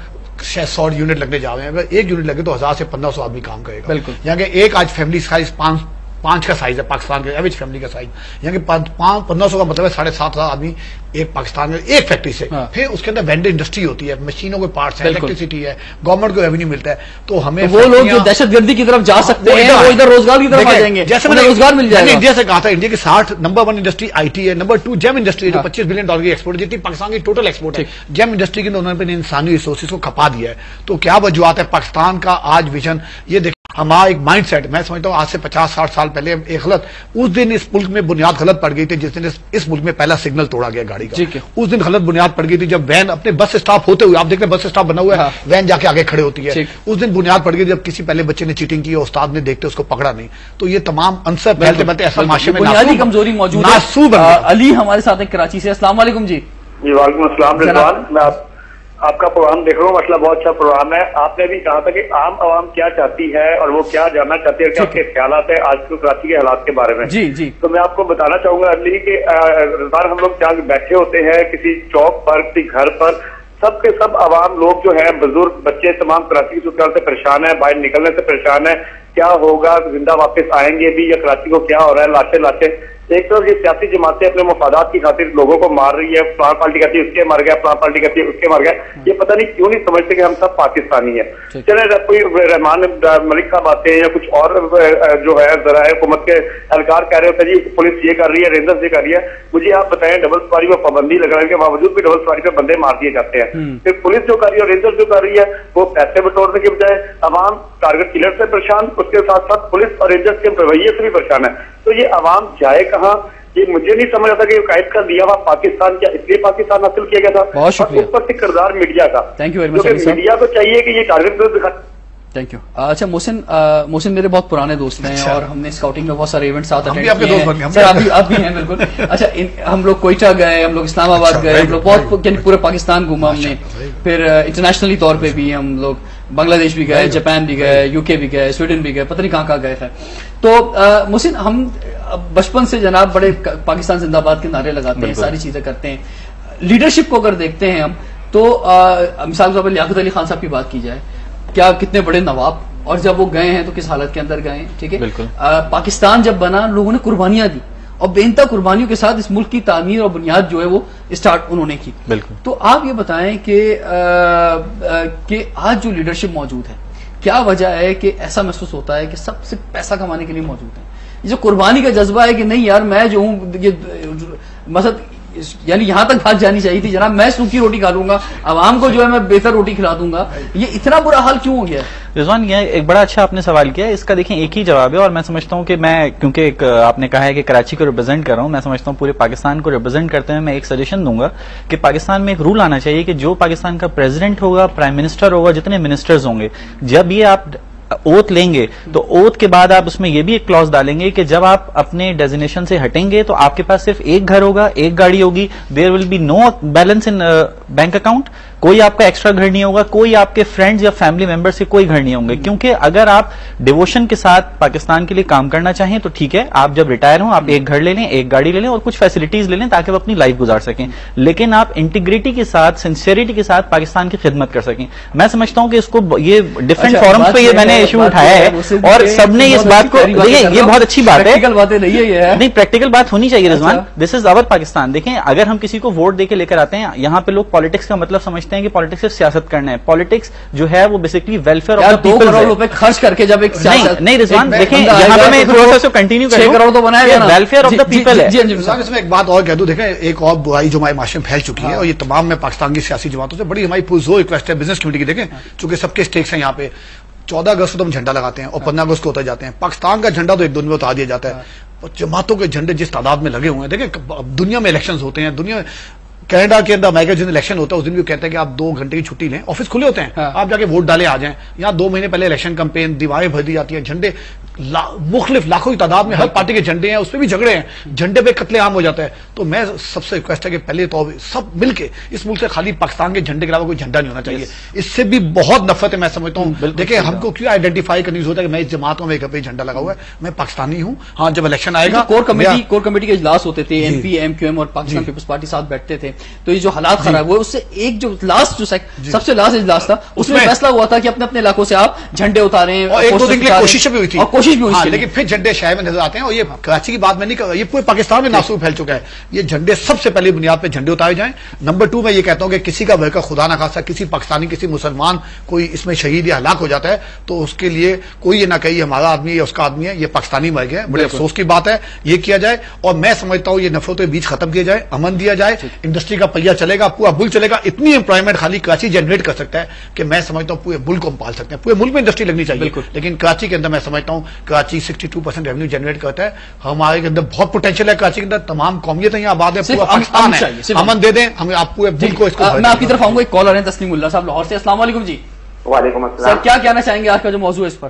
100 یونٹ لگنے جا رہے ہیں. اگر ایک یونٹ لگے تو 1000 سے 1500 آدمی کام کرے گا. یہاں کے ایک آج فیملی سائز 5 کا سائز ہے پاکستان کے ایوریج فیملی کا سائز، یہاں کے 1500 کا مطلب ہے 7,500 آدمی ایک پاکستان میں ایک فیکٹری سے. پھر اس کے اندر وینڈر انڈسٹری ہوتی ہے، مشینوں کے پارٹس ہیں، الیکٹریسٹی ہے، گورنمنٹ کو ریونیو ملتا ہے. تو ہمیں وہ لوگ جو دہشت گردی کی طرف جا سکتے ہیں وہ ادھر روزگار کی طرف آ جائیں گے، جیسے میں نے روزگار مل جائے گا. انڈیا سے کہا تھا انڈیا کی 60 نمبر 1 انڈسٹری آئی ٹی ہے، نمبر 2 جیم انڈسٹری جو $25 بلین کی ایکسپورٹ جتنی پاکستان کی ٹوٹل ایکسپورٹ ہے. جیم انڈسٹری کے انہوں نے انسانی ریسورسز کو کھپا دیا ہے. تو کیا وجوہات ہے پاکستان کا آج ویژن یہ دیکھ ہمارا ایک مائنڈ سیٹ، میں سمجھتا ہوں آج سے 50-60 سال پہلے ایک غلط اس دن اس ملک میں بنیاد غلط پڑ گئی تھی جس دن اس ملک میں پہلا سگنل توڑا گیا گاڑی کا. اس دن غلط بنیاد پڑ گئی تھی جب وین اپنے بس اسٹاپ ہوتے ہوئے، آپ دیکھ رہے بس اسٹاپ بنا ہوا ہے، وین جا کے آگے کھڑے ہوتی ہے. اس دن بنیاد پڑ گئی جب کسی پہلے بچے نے چیٹنگ کی، استاد نے دیکھتے اس کو پکڑا نہیں. تو یہ تمام عنصر پھیلتے پھیلتے ایسا معاشرے میں بنیادی کمزوری موجود ہے. علی ہمارے ساتھ ہیں کراچی سے. السلام علیکم. جی وعلیکم السلام رضوان، میں آپ کا پروگرام دیکھ رہا ہوں، ماشاءاللہ بہت اچھا پروگرام ہے. آپ نے بھی کہا تھا کہ عام عوام کیا چاہتی ہے اور وہ کیا جاننا چاہتی ہے، کیا آپ کے خیالات ہیں آج کل کراچی کے حالات کے بارے میں. جی تو میں آپ کو بتانا چاہوں گا علی کہ رضوان ہم لوگ جہاں بیٹھے ہوتے ہیں کسی چوک پر کسی گھر پر، سب کے سب عوام لوگ جو ہیں بزرگ بچے تمام کراچی کی صورتحال سے پریشان ہیں، باہر نکلنے سے پریشان ہیں، کیا ہوگا، زندہ واپس آئیں گے بھی یا کراچی کو کیا ہو رہا ہے. لاتے لاتے ایک طرف یہ سیاسی جماعتیں اپنے مفادات کی خاطر لوگوں کو مار رہی ہے، فلاں پارٹی کہتی ہے اس کے مر گیا، فلاں پارٹی کہتی ہے اس کے مر گیا. یہ پتہ نہیں کیوں نہیں سمجھتے کہ ہم سب پاکستانی ہیں. چلے کوئی رحمان ملک صاحب آتے ہیں یا کچھ اور جو ہے ذرائع حکومت کے اہلکار کہہ رہے ہوتے ہیں جی پولیس یہ کر رہی ہے، رینجرز یہ کر رہی ہے. مجھے آپ بتائیں ڈبل سواری پہ پابندی لگانے کے باوجود بھی ڈبل سواری پہ بندے مار دیے جاتے ہیں. پھر پولیس جو کر رہی ہے، رینجرز جو کر رہی ہے، وہ پیسے بٹورنے کے بجائے عوام ٹارگٹ کلر سے پریشان، اس کے ساتھ ساتھ پولیس اور رینجرز کے رویے سے بھی پریشان ہے. تو یہ عوام جائے کہاں، یہ مجھے نہیں سمجھ آتا کہ قائد کا دیا ہوا پاکستان کیا اس لیے پاکستان حاصل کیا گیا تھا. بہت شکریہ. اوپر سے کردار میڈیا کا، میڈیا کو چاہیے کہ یہ ٹارگٹ دکھا. Thank you. اچھا محسن میرے بہت پرانے دوست ہیں اور ہم نے اسکاؤٹنگ میں بہت سارے ایونٹ ساتھ اٹینڈ کیے ہیں. سر آپ بھی ہیں بالکل. اچھا ہم لوگ کوئٹہ گئے، ہم لوگ اسلام آباد گئے، ہم لوگ بہت یعنی پورے پاکستان گھوما ہم نے. پھر انٹرنیشنلی طور پہ بھی ہم لوگ بنگلہ دیش بھی گئے، جاپان بھی گئے، یو کے بھی گئے، سویڈن بھی گئے، پتہ نہیں کہاں گئے تھے. تو محسن ہم بچپن سے جناب بڑے پاکستان زندہ باد کے نعرے لگاتے ہیں، ساری چیزیں کرتے ہیں. لیڈرشپ کو اگر دیکھتے ہیں ہم تو مثال کے طور پر لیاقت علی خان صاحب کی بات کی جائے، کیا کتنے بڑے نواب، اور جب وہ گئے ہیں تو کس حالت کے اندر گئے ہیں. ٹھیک ہے، پاکستان جب بنا لوگوں نے قربانیاں دی اور بے انتہا قربانیوں کے ساتھ اس ملک کی تعمیر اور بنیاد جو ہے وہ اسٹارٹ انہوں نے کی. تو آپ یہ بتائیں کہ آج جو لیڈرشپ موجود ہے کیا وجہ ہے کہ ایسا محسوس ہوتا ہے کہ سب سے پیسہ کمانے کے لیے موجود ہے؟ جو قربانی کا جذبہ ہے کہ نہیں یار میں جو ہوں یہ مثلا یعنی یہاں تک بات جانی چاہیے تھی جناب میں سوکھی روٹی کھا لوں گا، عوام کو جو ہے میں بہتر روٹی کھلا دوں گا، یہ اتنا برا حال کیوں ہو گیا ہے؟ رضوان یہ ایک بڑا اچھا آپ نے سوال کیا ہے، اس کا دیکھیں ایک ہی جواب ہے اور میں سمجھتا ہوں کہ میں کیونکہ ایک آپ نے کہا ہے کہ کراچی کو ریپرزینٹ کر رہا ہوں، میں سمجھتا ہوں پورے پاکستان کو ریپرزینٹ کرتے ہوئے میں ایک سجیشن دوں گا کہ پاکستان میں ایک رول آنا چاہیے کہ جو پاکستان کا پریزیڈنٹ ہوگا، پرائم منسٹر ہوگا، جتنے منسٹرز ہوں گے، جب یہ آپ اوتھ لیں گے تو اوتھ کے بعد آپ اس میں یہ بھی ایک کلوز ڈالیں گے کہ جب آپ اپنے ڈیزینیشن سے ہٹیں گے تو آپ کے پاس صرف ایک گھر ہوگا، ایک گاڑی ہوگی، there will be no balance in bank account. کوئی آپ کا ایکسٹرا گھر نہیں ہوگا, کوئی آپ کے فرینڈز یا فیملی ممبر سے کوئی گھر نہیں ہوں گے. کیونکہ اگر آپ ڈیووشن کے ساتھ پاکستان کے لیے کام کرنا چاہیں تو ٹھیک ہے, آپ جب ریٹائر ہوں آپ ایک گھر لے لیں, ایک گاڑی لے لیں اور کچھ فیسلٹیز لے لیں تاکہ وہ اپنی لائف گزار سکیں, لیکن آپ انٹیگریٹی کے ساتھ, سنسیئرٹی کے ساتھ پاکستان کی خدمت کر سکیں. میں سمجھتا ہوں کہ اس کو یہ ڈفرینٹ فورمز پہ یہ میں نے ایشو اٹھایا ہے اور سب نے اس بات کو, یہ بہت اچھی بات ہے, نہیں پریکٹیکل بات ہونی چاہیے رضوان. دس از آور پاکستان. دیکھیں اگر ہم کسی کو ووٹ دے کے لے کر آتے ہیں, یہاں پہ لوگ پالیٹکس کا مطلب سمجھتے ہیں کہ پالیٹکس صرف سیاست کرنا ہے. پالیٹکس جو ہے وہ basically welfare of the people خرچ کر کے جب ایک نہیں رضوان دیکھیں یہاں پہ میں تھوڑا سا کنٹینیو کروں, 6 کروڑ تو بنایا گیا, ویلفیئر آف دا پیپل ہے. اس میں ایک بات اور کہہ دوں, دیکھیں ایک اور برائی جو ہمارے معاشرے میں پھیل چکی ہے, اور یہ تمام میں پاکستان کی سیاسی جماعتوں سے بڑی ہماری پرزور ریکویسٹ ہے بزنس کمیونٹی کی. دیکھیں چونکہ سب کے اسٹیکس ہیں یہاں پہ, 14 اگست کو ہم جھنڈا لگاتے ہیں اور 15 اگست کو اتر جاتے ہیں. پاکستان کا جھنڈا تو ایک 2 دن میں اتار دیا جاتا ہے. جماعتوں کے جھنڈے جس تعداد میں لگے ہوئے ہیں, دیکھیں دنیا میں الیکشنز ہوتے ہیں, دنیا کینیڈا کے اندر امریکا جن الیکشن ہوتا ہے اس دن بھی کہتے ہیں کہ آپ 2 گھنٹے کی چھٹی لیں, آفس کھلے ہوتے ہیں, آپ جا کے ووٹ ڈالے آ جائیں. یہاں 2 مہینے پہلے الیکشن کمپین, دیواریں بھر دی جاتی ہیں, جھنڈے مختلف لاکھوں کی تعداد میں ہر پارٹی کے جھنڈے ہیں, اس پہ بھی جھگڑے ہیں, جھنڈے پہ قتل عام ہو جاتا ہے. تو میں سب سے ریکویسٹ ہے کہ پہلے تو سب مل کے اس ملک سے خالی پاکستان کے جھنڈے کے علاوہ کوئی جھنڈا نہیں ہونا چاہیے. اس سے بھی بہت نفرت ہے میں سمجھتا ہوں. دیکھیں ہم کو کیوں آئیڈینٹیفائی کرنی ضرورت ہے کہ میں اس جماعت میں گھر پہ جھنڈا لگا ہوا ہے, میں پاکستانی ہوں. ہاں جب الیکشن آئے گا کور کمیٹی کے اجلاس ہوتے تھے, ایم پی ایم کیو ایم اور پاکستان پیپلز پارٹی ساتھ بیٹھتے تھے, تو یہ جو حالات خراب ہوئے اس سے ایک جو لاسٹ جو سب سے لاسٹ اجلاس تھا اس میں فیصلہ ہوا تھا کہ اپنے اپنے علاقوں سے آپ جھنڈے اتاریں, اور 1-2 دن کے لیے کوشش بھی ہوئی تھی, کوشش بھی ہوئی, لیکن پھر جھنڈے شہر میں نظر آتے ہیں. اور یہ کراچی کی بات میں نہیں کر رہا, یہ پورے پاکستان میں ناسور پھیل چکا ہے. یہ جھنڈے سب سے پہلے بنیاد پہ جھنڈے اتارے جائیں. نمبر 2 میں یہ کہتا ہوں کہ کسی کا ورکر خدا نہ خاصا کسی پاکستانی کسی مسلمان کوئی اس میں شہید یا ہلاک ہو جاتا ہے تو اس کے لیے کوئی یہ نہ کہے ہمارا آدمی ہے یا اس کا آدمی ہے, یہ پاکستانی مر گئے. بڑے افسوس کی بات ہے, یہ کیا جائے. اور میں سمجھتا ہوں یہ نفرت کے بیچ ختم کیا جائے, امن دیا جائے, انڈسٹری کا پہیہ چلے گا, پورا ملک چلے گا. اتنی امپلائمنٹ خالی کراچی جنریٹ کر سکتا ہے کہ میں سمجھتا ہوں پورے ملک کو ہم پال سکتے ہیں. پورے ملک میں انڈسٹری لگنی چاہیے, لیکن کراچی کے اندر میں سمجھتا ہوں کراچی 62% ریونیو جنریٹ کرتا ہے. ہمارے کے اندر بہت پوٹینشیل ہے, کراچی کے اندر تمام قومیتیں یہاں آباد ہے, پورا پاکستان ہے. امن دے دیں ہمیں, آپ پورے ملک کو اس کو. میں آپ کی طرف آؤں گا, ایک کالر ہیں تسلیم اللہ صاحب لاہور سے. السلام علیکم جی. وعلیکم السلام. سر کیا کہنا چاہیں گے آج کا جو موضوع ہے اس پر؟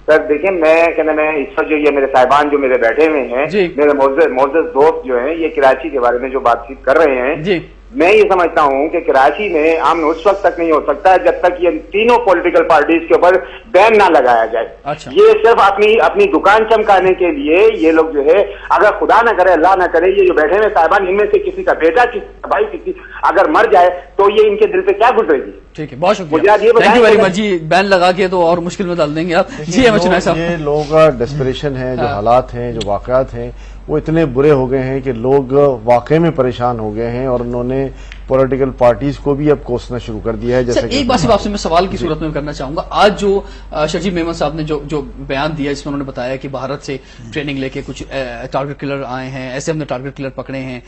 سر دیکھیں میں کہنا میں اس وقت جو یہ میرے صاحبان جو میرے بیٹھے ہوئے ہیں, میرے معزز دوست جو ہیں, یہ کراچی کے بارے میں جو بات چیت کر رہے ہیں, میں یہ سمجھتا ہوں کہ کراچی میں امن اس وقت تک نہیں ہو سکتا جب تک یہ تینوں پولیٹیکل پارٹیز کے اوپر بین نہ لگایا جائے. یہ صرف اپنی دکان چمکانے کے لیے یہ لوگ جو ہے, اگر خدا نہ کرے اللہ نہ کرے یہ جو بیٹھے ہوئے صاحبان ان میں سے کسی کا بیٹا کسی کا بھائی کسی اگر مر جائے تو یہ ان کے دل پہ کیا گزرے گی. ٹھیک ہے, بہت شکریہ, تھینک یو ویری مچ جی. بین لگا کے تو اور مشکل میں ڈال دیں گے آپ. جی یہ لوگوں کا ڈسپریشن ہے, جو حالات ہیں, جو واقعات ہیں, وہ اتنے برے ہو گئے ہیں کہ لوگ واقعی میں پریشان ہو گئے ہیں اور انہوں نے پولیٹیکل پارٹیز کو بھی اب کوسنا شروع کر دیا ہے. جیسے ایک بات صرف آپ سے میں سوال کی صورت میں کرنا چاہوں گا, آج جو شجیب میمن صاحب نے جو بیان دیا جس میں انہوں نے بتایا کہ بھارت سے ٹریننگ لے کے کچھ ٹارگٹ کلر آئے ہیں, ایسے ہم نے ٹارگٹ کلر پکڑے ہیں,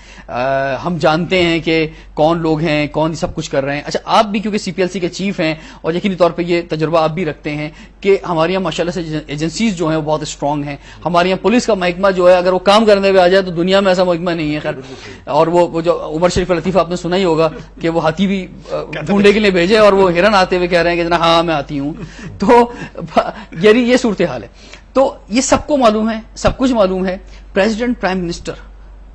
ہم جانتے ہیں کہ کون لوگ ہیں, کون سب کچھ کر رہے ہیں. اچھا آپ بھی کیونکہ CPLC کے چیف ہیں اور یقینی طور پہ یہ تجربہ آپ بھی رکھتے ہیں کہ ہمارے یہاں ماشاءاللہ سے ایجنسیز جو ہیں وہ بہت اسٹرانگ ہیں. ہمارے یہاں پولیس کا محکمہ جو ہے اگر وہ کام کرنے پہ آ جائے تو دنیا میں ایسا محکمہ نہیں ہے. خیر, اور وہ جو عمر شریف لطیفہ آپ نے سنا ہی ہوگا کہ وہ ہاتھی بھی ڈھونڈنے کے لیے بھیجے اور وہ ہرن آتے ہوئے کہہ رہے ہیں کہ ہاں میں آتی ہوں. تو یہ صورتحال ہے. تو یہ سب کو معلوم ہے, سب کچھ معلوم ہے. پریزیڈنٹ, پرائم منسٹر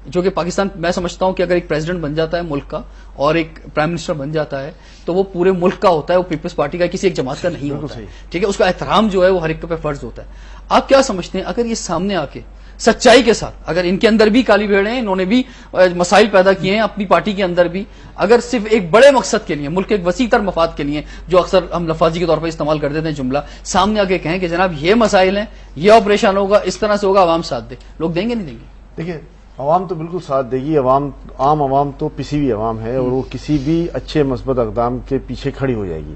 جو کہ پاکستان, میں سمجھتا ہوں کہ اگر ایک پریزیڈنٹ بن جاتا ہے ملک کا اور ایک پرائم منسٹر بن جاتا ہے تو وہ پورے ملک کا ہوتا ہے, وہ پیپلز پارٹی کا کسی ایک جماعت کا نہیں ہوتا ہے. ٹھیک ہے, اس کا احترام جو ہے وہ ہر ایک پہ فرض ہوتا ہے. آپ کیا سمجھتے ہیں اگر یہ سامنے آ کے سچائی کے ساتھ, اگر ان کے اندر بھی کالی بھیڑیں ہیں, انہوں نے بھی مسائل پیدا کیے ہیں اپنی پارٹی کے اندر بھی, اگر صرف ایک بڑے مقصد کے لیے, ملک کے ایک وسیع تر مفاد کے لیے, جو اکثر ہم لفاظی کے طور پر استعمال کر دیتے ہیں جملہ, سامنے آ کے کہیں کہ جناب یہ مسائل ہیں, یہ آپریشن ہوگا, اس طرح سے ہوگا, عوام ساتھ دے, لوگ دیں گے نہیں دیں گے؟ دیکھیں عوام تو بالکل ساتھ دے گی. عام عوام تو پسی ہوئی عوام ہے اور وہ کسی بھی اچھے مثبت اقدام کے پیچھے کھڑی ہو جائے گی.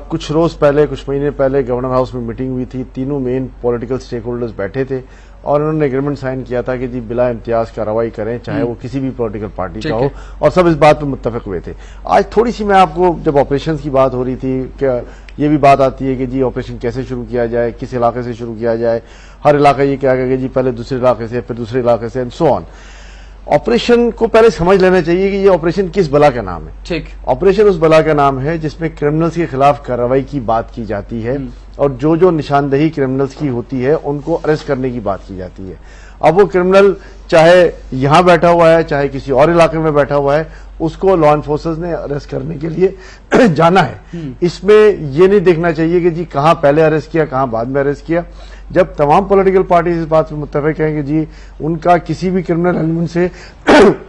کچھ روز پہلے, کچھ مہینے پہلے گورنر ہاؤس میں میٹنگ ہوئی تھی, تینوں مین پولیٹیکل سٹیک ہولڈرز بیٹھے تھے اور انہوں نے اگریمنٹ سائن کیا تھا کہ جی بلا امتیاز کارروائی کریں, چاہے وہ کسی بھی پولیٹیکل پارٹی کا ہو, اور سب اس بات پہ متفق ہوئے تھے. آج تھوڑی سی میں آپ کو, جب آپریشنز کی بات ہو رہی تھی, کہ یہ بھی بات آتی ہے کہ جی آپریشن کیسے شروع کیا جائے, کس علاقے سے شروع کیا جائے, ہر علاقہ یہ کہا گیا کہ جی پہلے دوسرے علاقے سے, پھر دوسرے علاقے سے, اینڈ سو آن. آپریشن کو پہلے سمجھ لینا چاہیے کہ یہ آپریشن کس بلا کا نام ہے. ٹھیک, آپریشن اس بلا کا نام ہے جس میں کرمنلز کے خلاف کارروائی کی بات کی جاتی ہے اور جو نشاندہی کرمنلز کی ہوتی ہے ان کو اریسٹ کرنے کی بات کی جاتی ہے. اب وہ کرمنل چاہے یہاں بیٹھا ہوا ہے, چاہے کسی اور علاقے میں بیٹھا ہوا ہے, اس کو لا انفورسرز نے اریسٹ کرنے کے لیے جانا ہے. اس میں یہ نہیں دیکھنا چاہیے کہ جی کہاں پہلے اریسٹ کیا کہاں بعد میں اریسٹ کیا. جب تمام پولیٹیکل پارٹیز اس بات میں متفق ہیں کہ جی ان کا کسی بھی کرمنل ایلیمنٹ سے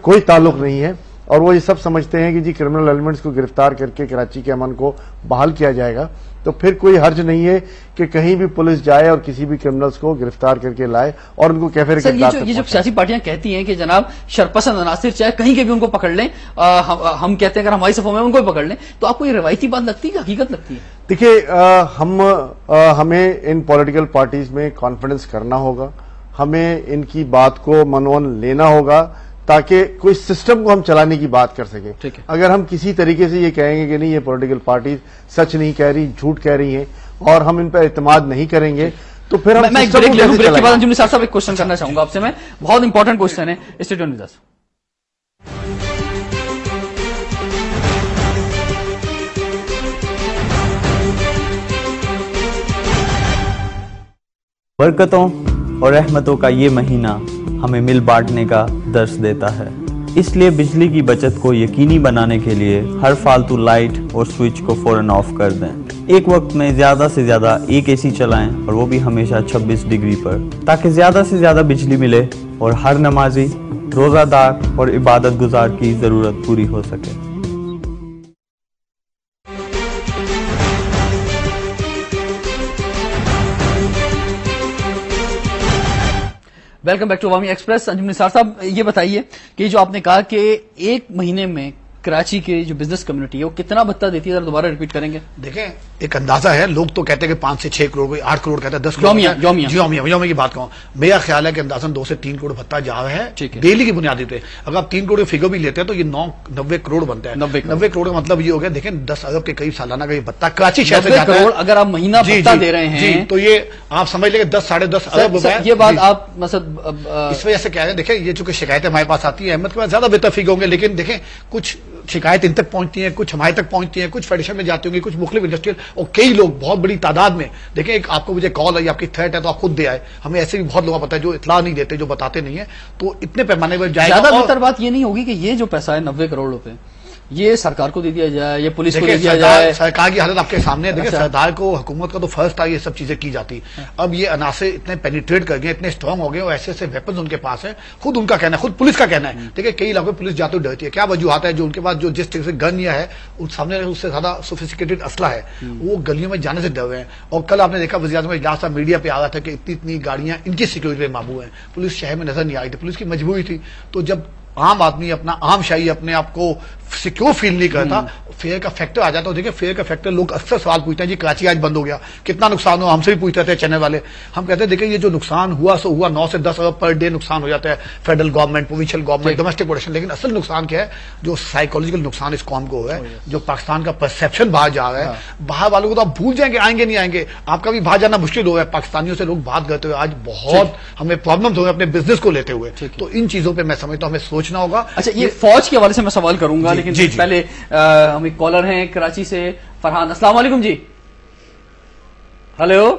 کوئی تعلق نہیں ہے اور وہ یہ سب سمجھتے ہیں کہ جی کرمنل ایلیمنٹس کو گرفتار کر کے کراچی کے امن کو بحال کیا جائے گا, تو پھر کوئی حرج نہیں ہے کہ کہیں بھی پولیس جائے اور کسی بھی کرمنلز کو گرفتار کر کے لائے اور ان کو کیفے یہ جو سیاسی پارٹیاں کہتی ہیں کہ جناب شرپسند عناصر چاہے کہیں کے بھی ان کو پکڑ لیں, ہم کہتے ہیں اگر ہماری صفوں میں ان کو بھی پکڑ لیں, تو آپ کو یہ روایتی بات لگتی ہے کہ حقیقت لگتی ہے؟ دیکھیے ہمیں ان پولیٹیکل پارٹیز میں کانفیڈنس کرنا ہوگا, ہمیں ان کی بات کو منون لینا ہوگا تاکہ کوئی سسٹم کو ہم چلانے کی بات کر سکیں. اگر ہم کسی طریقے سے یہ کہیں گے کہ نہیں یہ پولیٹیکل پارٹیز سچ نہیں کہہ رہی, جھوٹ کہہ رہی ہیں اور ہم ان پہ اعتماد نہیں کریں گے, تو پھر ہم میں بریک کے بعد انجمنی صاحب ایک کوشچن کرنا چاہوں گا آپ سے, میں بہت امپورٹنٹ کوشچن ہے. Stay tuned with us. برکتوں اور رحمتوں کا یہ مہینہ ہمیں مل بانٹنے کا درس دیتا ہے. اس لیے بجلی کی بچت کو یقینی بنانے کے لیے ہر فالتو لائٹ اور سوئچ کو فوراً آف کر دیں. ایک وقت میں زیادہ سے زیادہ ایک اے سی چلائیں اور وہ بھی ہمیشہ 26 ڈگری پر, تاکہ زیادہ سے زیادہ بجلی ملے اور ہر نمازی, روزہ دار اور عبادت گزار کی ضرورت پوری ہو سکے. Welcome back to Awami express. انجم نثار صاحب یہ بتائیے کہ جو آپ نے کہا کہ ایک مہینے میں کراچی کی جو بزنس کمیونٹی ہے وہ کتنا بھتہ دیتی ہے, ذرا دوبارہ ریپیٹ کریں گے؟ دیکھیں ایک اندازہ ہے, لوگ تو کہتے ہیں کہ 5 سے 6 کروڑ, کوئی 8 کروڑ کہتا ہے, 10 کروڑ یومیہ کی بات کہوں, میرا خیال ہے کہ اندازاً 2 سے 3 کروڑ بھتہ جا رہا ہے ڈیلی کی بنیادی پہ. اگر آپ 3 کروڑ کی فگر بھی لیتے ہیں تو یہ 90 کروڑ بنتا ہے. 90 کروڑ کا مطلب یہ ہو گیا, دیکھیں 10 ارب کے قریب سالانہ کا یہ بھتہ کراچی شہر سے جاتا ہے. اگر آپ مہینہ بھتہ دے رہے ہیں تو یہ آپ سمجھ لیں کہ 10 ساڑھے 10 ارب روپے. یہ بات آپ مطلب اس وجہ سے کہہ رہے ہیں, دیکھیں یہ چونکہ شکایتیں ہمارے پاس آتی ہیں, احمد کے پاس زیادہ بہتر فگر ہوں گے, لیکن دیکھیں کچھ شکایت ان تک پہنچتی ہیں, کچھ ہمارے تک پہنچتی ہیں, کچھ فیڈریشن میں جاتی ہوں گی, کچھ مختلف انڈسٹریل, اور کئی لوگ بہت بڑی تعداد میں. دیکھیں ایک آپ کو مجھے کال ہے, آپ کی تھریٹ ہے تو آپ خود دے آئے. ہمیں ایسے بھی بہت لوگوں کو پتا ہے جو اطلاع نہیں دیتے, جو بتاتے نہیں ہیں, تو اتنے پیمانے پر جائے گا. زیادہ بہتر بات یہ نہیں ہوگی کہ یہ جو پیسہ ہے 90 کروڑ روپے یہ سرکار کو دے دیا جائے, یہ پولیس کو دے دیا جائے؟ سرکار کی حالت آپ کے سامنے ہے. دیکھیں سرکار کو, حکومت کا تو فرض تھا یہ سب چیزیں کی جاتی. اب یہ عناصر اتنے پینیٹریٹ کر گئے, اتنے اسٹرانگ ہو گئے, اور ایسے ایسے ویپنز ان کے پاس ہیں. خود ان کا کہنا ہے, خود پولیس کا کہنا ہے. دیکھیں کئی علاقوں میں پولیس جاتے ہوئے ڈرتی ہے. کیا وجوہات ہے جو ان کے پاس, جو جس طرح سے گن یا ہے اس سامنے اس سے زیادہ سوفسٹیکیٹڈ اسلحہ ہے, وہ گلیوں میں جانے سے ڈر رہے ہیں. اور کل آپ نے دیکھا وزیر اعظم کا اجلاس تھا, میڈیا پہ آ رہا تھا کہ اتنی گاڑیاں ان کی سیکورٹی پہ مابو ہیں. پولیس شہر میں نظر نہیں آئی تھی, پولیس کی مجبوری تھی. تو جب عام آدمی اپنا عام شاہی اپنے آپ کو سیکیور فیل نہیں کرتا, فیئر کا فیکٹر آ جاتا ہے. دیکھیں فیئر کا فیکٹر, لوگ اکثر سوال پوچھتے ہیں جی کراچی آج بند ہو گیا کتنا نقصان ہوا, ہم سے بھی پوچھتے تھے چینل والے. ہم کہتے ہیں دیکھیں یہ جو نقصان ہوا سو ہوا, 9 سے 10 ارب پر ڈے نقصان ہو جاتا ہے federal government, provincial government, domestic production. لیکن اصل نقصان کیا ہے, جو سائیکولوجیکل نقصان اس قوم کو ہوا ہے, جو پاکستان کا پرسیپشن باہر جا رہا ہے. باہر والوں کو تو آپ بھول جائیں گے, آئیں گے نہیں آئیں گے, آپ کا بھی باہر جانا مشکل ہو رہا ہے. پاکستانیوں سے لوگ بات کرتے ہوئے آج بہت ہمیں پرابلمز ہو رہے ہیں اپنے بزنس کو لیتے ہوئے. تو ان چیزوں پہ میں سمجھتا ہوں ہمیں سوچنا ہوگا. اچھا یہ فوج کے حوالے سے میں سوال کروں گا, لیکن پہلے ہم ایک کالر ہیں کراچی سے, فرحان. السلام علیکم جی. ہلو,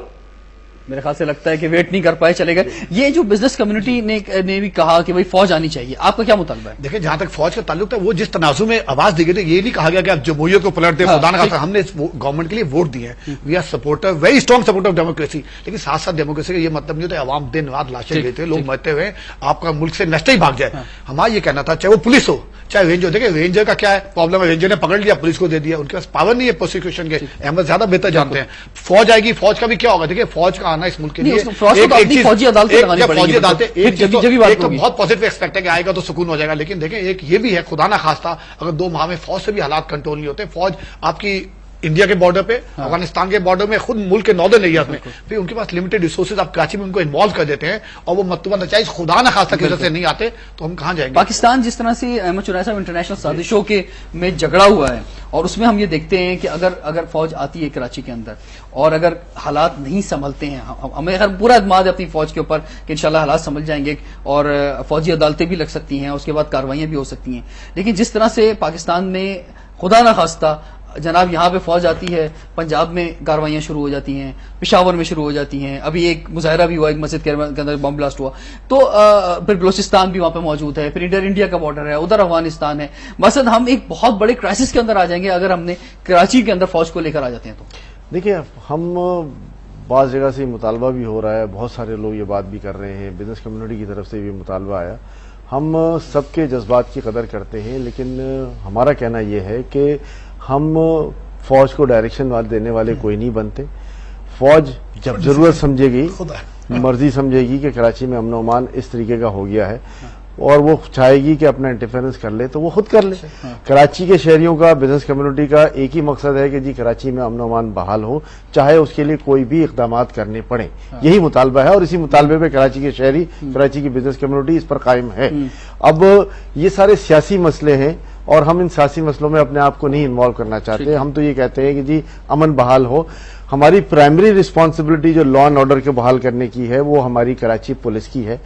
میرے خیال سے لگتا ہے کہ ویٹ نہیں کر پائے, چلے گئے. یہ جو بزنس کمیونٹی نے بھی کہا کہ بھائی فوج آنی چاہیے, آپ کا کیا مطالبہ ہے؟ دیکھیں جہاں تک فوج کا تعلق ہے, وہ جس تنازع میں آواز دی گئی تھی, یہ نہیں کہا گیا کہ آپ جمہوریت کو پلٹ دیں, خدا نہ خاصہ. ہم نے گورنمنٹ کے لیے ووٹ دیے ہیں, we are supporter, very strong supporter of democracy. لیکن ساتھ ساتھ ڈیموکریسی کا یہ مطلب نہیں ہوتا عوام دن رات لاشیں لیتے, لوگ مرتے ہوئے آپ کا ملک سے نیسٹر ہی بھاگ جائے. ہمارا یہ کہنا تھا, چاہے وہ پولیس ہو چاہے رینجر. دیکھیں رینجر کا کیا ہے پرابلم ہے, رینجر نے پکڑ لیا, پولیس کو دے دیا, ان کے پاس پاور نہیں ہے پروسیکیوشن کے. احمد زیادہ بہتر جانتے ہیں. فوج آئے گی, فوج کا بھی کیا ہوگا؟ دیکھیں فوج کا آنا اس ملک کے لیے فوجی عدالتیں ایک تو بہت پازیٹو ایکسپیکٹ ہے کہ آئے گا تو سکون ہو جائے گا. لیکن دیکھیں ایک یہ بھی ہے, خدا نہ خواستہ اگر 2 ماہ میں فوج سے بھی حالات کنٹرول نہیں ہوتے, فوج آپ کی انڈیا کے بارڈر پہ, افغانستان کے بارڈر میں, خود ملک کے ناردرن ایریاز میں, پھر ان کے پاس لمیٹڈ ریسورسز, آپ کراچی میں ان کو انوالو کر دیتے ہیں اور وہ مطلوبہ نتائج خدا نہ خواستہ کی وجہ سے نہیں آتے, تو ہم کہاں جائیں گے؟ پاکستان جس طرح سے احمد چنائے صاحب انٹرنیشنل سازشوں کے میں جھگڑا ہوا ہے, اور اس میں ہم یہ دیکھتے ہیں کہ اگر فوج آتی ہے کراچی کے اندر اور اگر حالات نہیں سنبھلتے ہیں, ہمیں پورا اعتماد ہے اپنی فوج کے اوپر کہ انشاءاللہ حالات سنبھل جائیں گے اور فوجی عدالتیں بھی لگ سکتی ہیں, اس کے بعد کارروائیاں بھی ہو سکتی ہیں. لیکن جس طرح سے پاکستان میں خدا نہ خواستہ جناب یہاں پہ فوج آتی ہے، پنجاب میں کاروائیاں شروع ہو جاتی ہیں، پشاور میں شروع ہو جاتی ہیں، ابھی ایک مظاہرہ بھی ہوا، ایک مسجد کے اندر بم بلاسٹ ہوا، تو پھر بلوچستان بھی وہاں پہ موجود ہے، پھر ادھر انڈیا کا بارڈر ہے، ادھر افغانستان ہے، مثلا ہم ایک بہت بڑے کرائسس کے اندر آ جائیں گے اگر ہم نے کراچی کے اندر فوج کو لے کر آ جاتے ہیں تو۔ دیکھیے ہم بعض جگہ سے مطالبہ بھی ہو رہا ہے، بہت سارے لوگ یہ بات بھی کر رہے ہیں، بزنس کمیونٹی کی طرف سے بھی مطالبہ آیا، ہم سب کے جذبات کی قدر کرتے ہیں، لیکن ہمارا کہنا یہ ہے کہ ہم فوج کو ڈائریکشن دینے والے کوئی نہیں بنتے۔ فوج جب ضرورت سمجھے گی، مرضی سمجھے گی کہ کراچی میں امن و امان اس طریقے کا ہو گیا ہے اور وہ چاہے گی کہ اپنا انٹرفیرنس کر لے تو وہ خود کر لے۔ کراچی کے شہریوں کا، بزنس کمیونٹی کا ایک ہی مقصد ہے کہ جی کراچی میں امن و امان بحال ہو، چاہے اس کے لیے کوئی بھی اقدامات کرنے پڑیں، یہی مطالبہ ہے اور اسی مطالبے پہ کراچی کے شہری، کراچی کی بزنس کمیونٹی اس پر قائم ہے۔ اب یہ سارے سیاسی مسئلے ہیں اور ہم ان سیاسی مسئلوں میں اپنے آپ کو نہیں انوالو کرنا چاہتے، ہم تو یہ کہتے ہیں کہ جی امن بحال ہو۔ ہماری پرائمری رسپانسبلٹی جو لا اینڈ آرڈر کے بحال کرنے کی ہے وہ ہماری کراچی پولیس کی ہے۔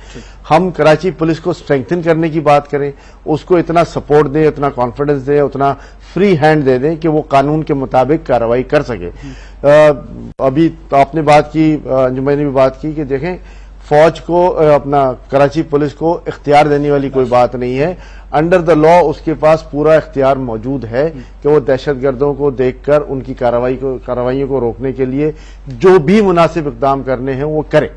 ہم کراچی پولیس کو اسٹرینگتھن کرنے کی بات کریں، اس کو اتنا سپورٹ دیں، اتنا کانفیڈنس دیں، اتنا فری ہینڈ دے دیں کہ وہ قانون کے مطابق کارروائی کر سکے۔ ابھی آپ نے بات کی، انجم نے بھی بات کی کہ دیکھیں فوج کو، اپنا کراچی پولیس کو اختیار دینے والی کوئی بات نہیں ہے، انڈر دا لا اس کے پاس پورا اختیار موجود ہے کہ وہ دہشت گردوں کو دیکھ کر ان کی کارروائیوں کو روکنے کے لیے جو بھی مناسب اقدام کرنے ہیں وہ کرے۔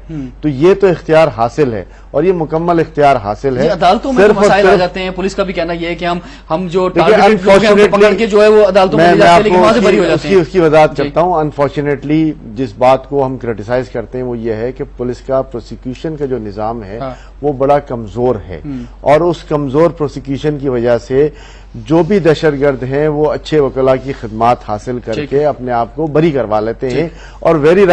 تو یہ تو اختیار حاصل ہے اور یہ مکمل اختیار حاصل ہے۔ عدالتوں میں مسائل آ جاتے ہیں، پولیس کا بھی کہنا یہ ہے کہ ہم جو ٹارگیٹڈ لوگ ہیں ان کو پکڑ کے جو ہے وہ عدالتوں میں لے جاتے ہیں، لیکن وہاں سے بری ہو جاتے ہیں۔ اس کی وضاحت کرتا ہوں۔ انفارچونیٹلی جس بات کو ہم کرٹیسائز کرتے ہیں وہ یہ ہے کہ پولیس کا پروسیکیوشن کا جو نظام ہے وہ بڑا کمزور ہے اور اس کمزور پروسیکیوشن کی وجہ سے جو بھی دہشت گرد ہیں وہ اچھے وکلاء کی خدمات حاصل کر کے اپنے آپ کو بری کروا لیتے ہیں اور ویری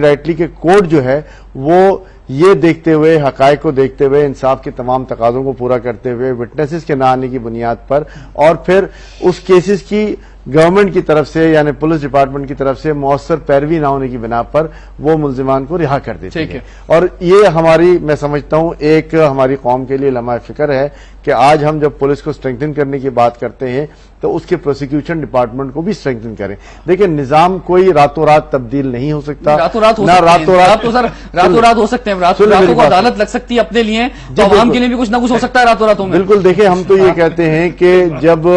رائٹلی کہ کورٹ جو ہے وہ یہ دیکھتے ہوئے، حقائق کو دیکھتے ہوئے، انصاف کے تمام تقاضوں کو پورا کرتے ہوئے، وٹنسز کے نہ آنے کی بنیاد پر اور پھر اس کیسز کی گورنمنٹ کی طرف سے یعنی پولیس ڈپارٹمنٹ کی طرف سے مؤثر پیروی نہ ہونے کی بنا پر وہ ملزمان کو رہا کر دیتے ہیں۔ اور یہ ہماری، میں سمجھتا ہوں، ایک ہماری قوم کے لیے لمحہ فکر ہے کہ آج ہم جب پولیس کو اسٹرینگتھن کرنے کی بات کرتے ہیں تو اس کے پروسیکیوشن ڈپارٹمنٹ کو بھی اسٹرینگتھن کریں۔ دیکھیں نظام کوئی راتوں رات تبدیل نہیں ہو سکتا، راتوں رات ہو سکتے ہیں، راتوں کو عدالت لگ سکتی ہے اپنے لیے، تو عوام کے لیے بھی کچھ نہ کچھ ہو سکتا ہے راتوں راتوں میں۔ بالکل، دیکھیں ہم تو یہ کہتے ہیں کہ جب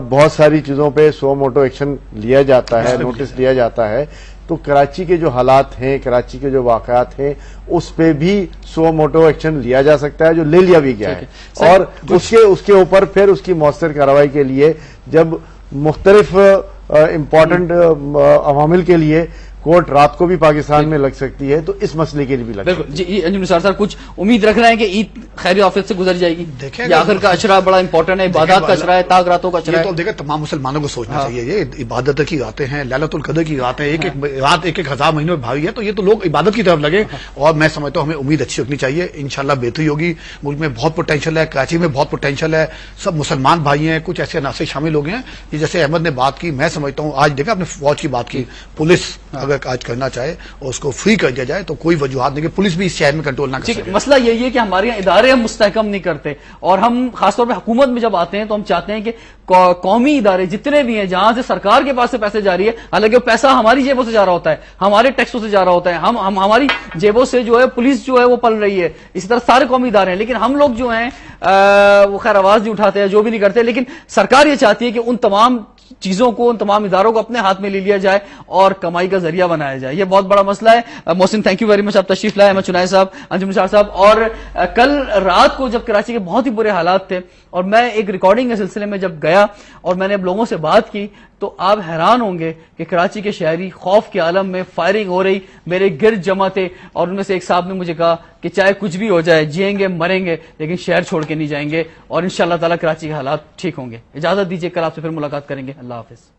بہت ساری چیزوں پہ سو موٹو ایکشن لیا جاتا ہے، نوٹس لیا جاتا ہے، تو کراچی کے جو حالات ہیں، کراچی کے جو واقعات ہیں، اس پہ بھی سو موٹو ایکشن لیا جا سکتا ہے جو لے لیا بھی گیا ہے اور اس کے اوپر پھر اس کی مؤثر کارروائی کے لیے جب مختلف امپورٹنٹ عوامل کے لیے کورٹ رات کو بھی پاکستان میں لگ سکتی ہے تو اس مسئلے کے لیے بھی لگ سکتی ہے۔ جی انجم نثار صاحب، کچھ امید رکھ رہے ہیں کہ عید خیر آفت سے گزر جائے گی؟ یہ آخر کا اشرا بڑا امپورٹنٹ ہے، عبادات کا اشرا ہے، تاک راتوں کا اشرا ہے۔ تو دیکھیں تمام مسلمانوں کو سوچنا چاہیے، یہ عبادت کی راتیں ہیں، لیلۃ القدر کی راتیں، ایک رات 1,000 مہینوں میں بھاری ہے، تو یہ تو لوگ عبادت کی طرف لگے اور میں سمجھتا ہوں ہمیں امید اچھی رکھنی چاہیے، انشاءاللہ بہتری ہوگی۔ ملک میں بہت پوٹینشیل ہے، کراچی میں بہت پوٹینشیل ہے، سب مسلمان بھائی ہیں، کچھ ایسے عناصر شامل ہو گئے ہیں۔ یہ جیسے احمد نے بات کی، میں سمجھتا ہوں آج دیکھیں آپ نے فوج کی بات کی، پولیس اگر آج کرنا چاہے اور اس کو فری کر دیا جائے تو کوئی وجوہات نہیں کہ پولیس بھی اس شہر میں کنٹرول نہ کر سکے۔ مسئلہ یہی ہے کہ ہمارے یہاں ادارے ہم مستحکم نہیں کرتے اور ہم خاص طور پہ حکومت میں جب آتے ہیں تو ہم چاہتے ہیں کہ قومی ادارے جتنے بھی ہیں جہاں سے سرکار کے پاس سے پیسے جاری ہے، حالانکہ وہ پیسہ ہماری جیبوں سے جا رہا ہوتا ہے، ہمارے ٹیکسوں سے جا رہا ہوتا ہے، ہماری جیبوں سے جو ہے پولیس جو ہے وہ پل رہی ہے، اسی طرح سارے قومی ادارے ہیں، لیکن ہم لوگ جو ہیں وہ خیر آواز نہیں اٹھاتے ہیں، جو بھی نہیں کرتے، لیکن سرکار یہ چاہتی ہے کہ ان تمام چیزوں کو، ان تمام اداروں کو اپنے ہاتھ میں لے لیا جائے اور کمائی کا ذریعہ بنایا جائے۔ یہ بہت بڑا مسئلہ ہے۔ محسن تھینک یو ویری مچ، آپ تشریف لائے، احمد چنائے صاحب، انجم نثار صاحب۔ اور کل رات کو جب کراچی کے بہت ہی برے حالات تھے اور میں ایک ریکارڈنگ کے سلسلے میں جب گیا اور میں نے اب لوگوں سے بات کی تو آپ حیران ہوں گے کہ کراچی کے شہری خوف کے عالم میں، فائرنگ ہو رہی، میرے گرد جمع تھے اور ان میں سے ایک صاحب نے مجھے کہا کہ چاہے کچھ بھی ہو جائے، جیئیں گے مریں گے لیکن شہر چھوڑ کے نہیں جائیں گے اور انشاءاللہ تعالی کراچی کے حالات ٹھیک ہوں گے۔ اجازت دیجیے، کل آپ سے پھر ملاقات کریں گے۔ اللہ حافظ۔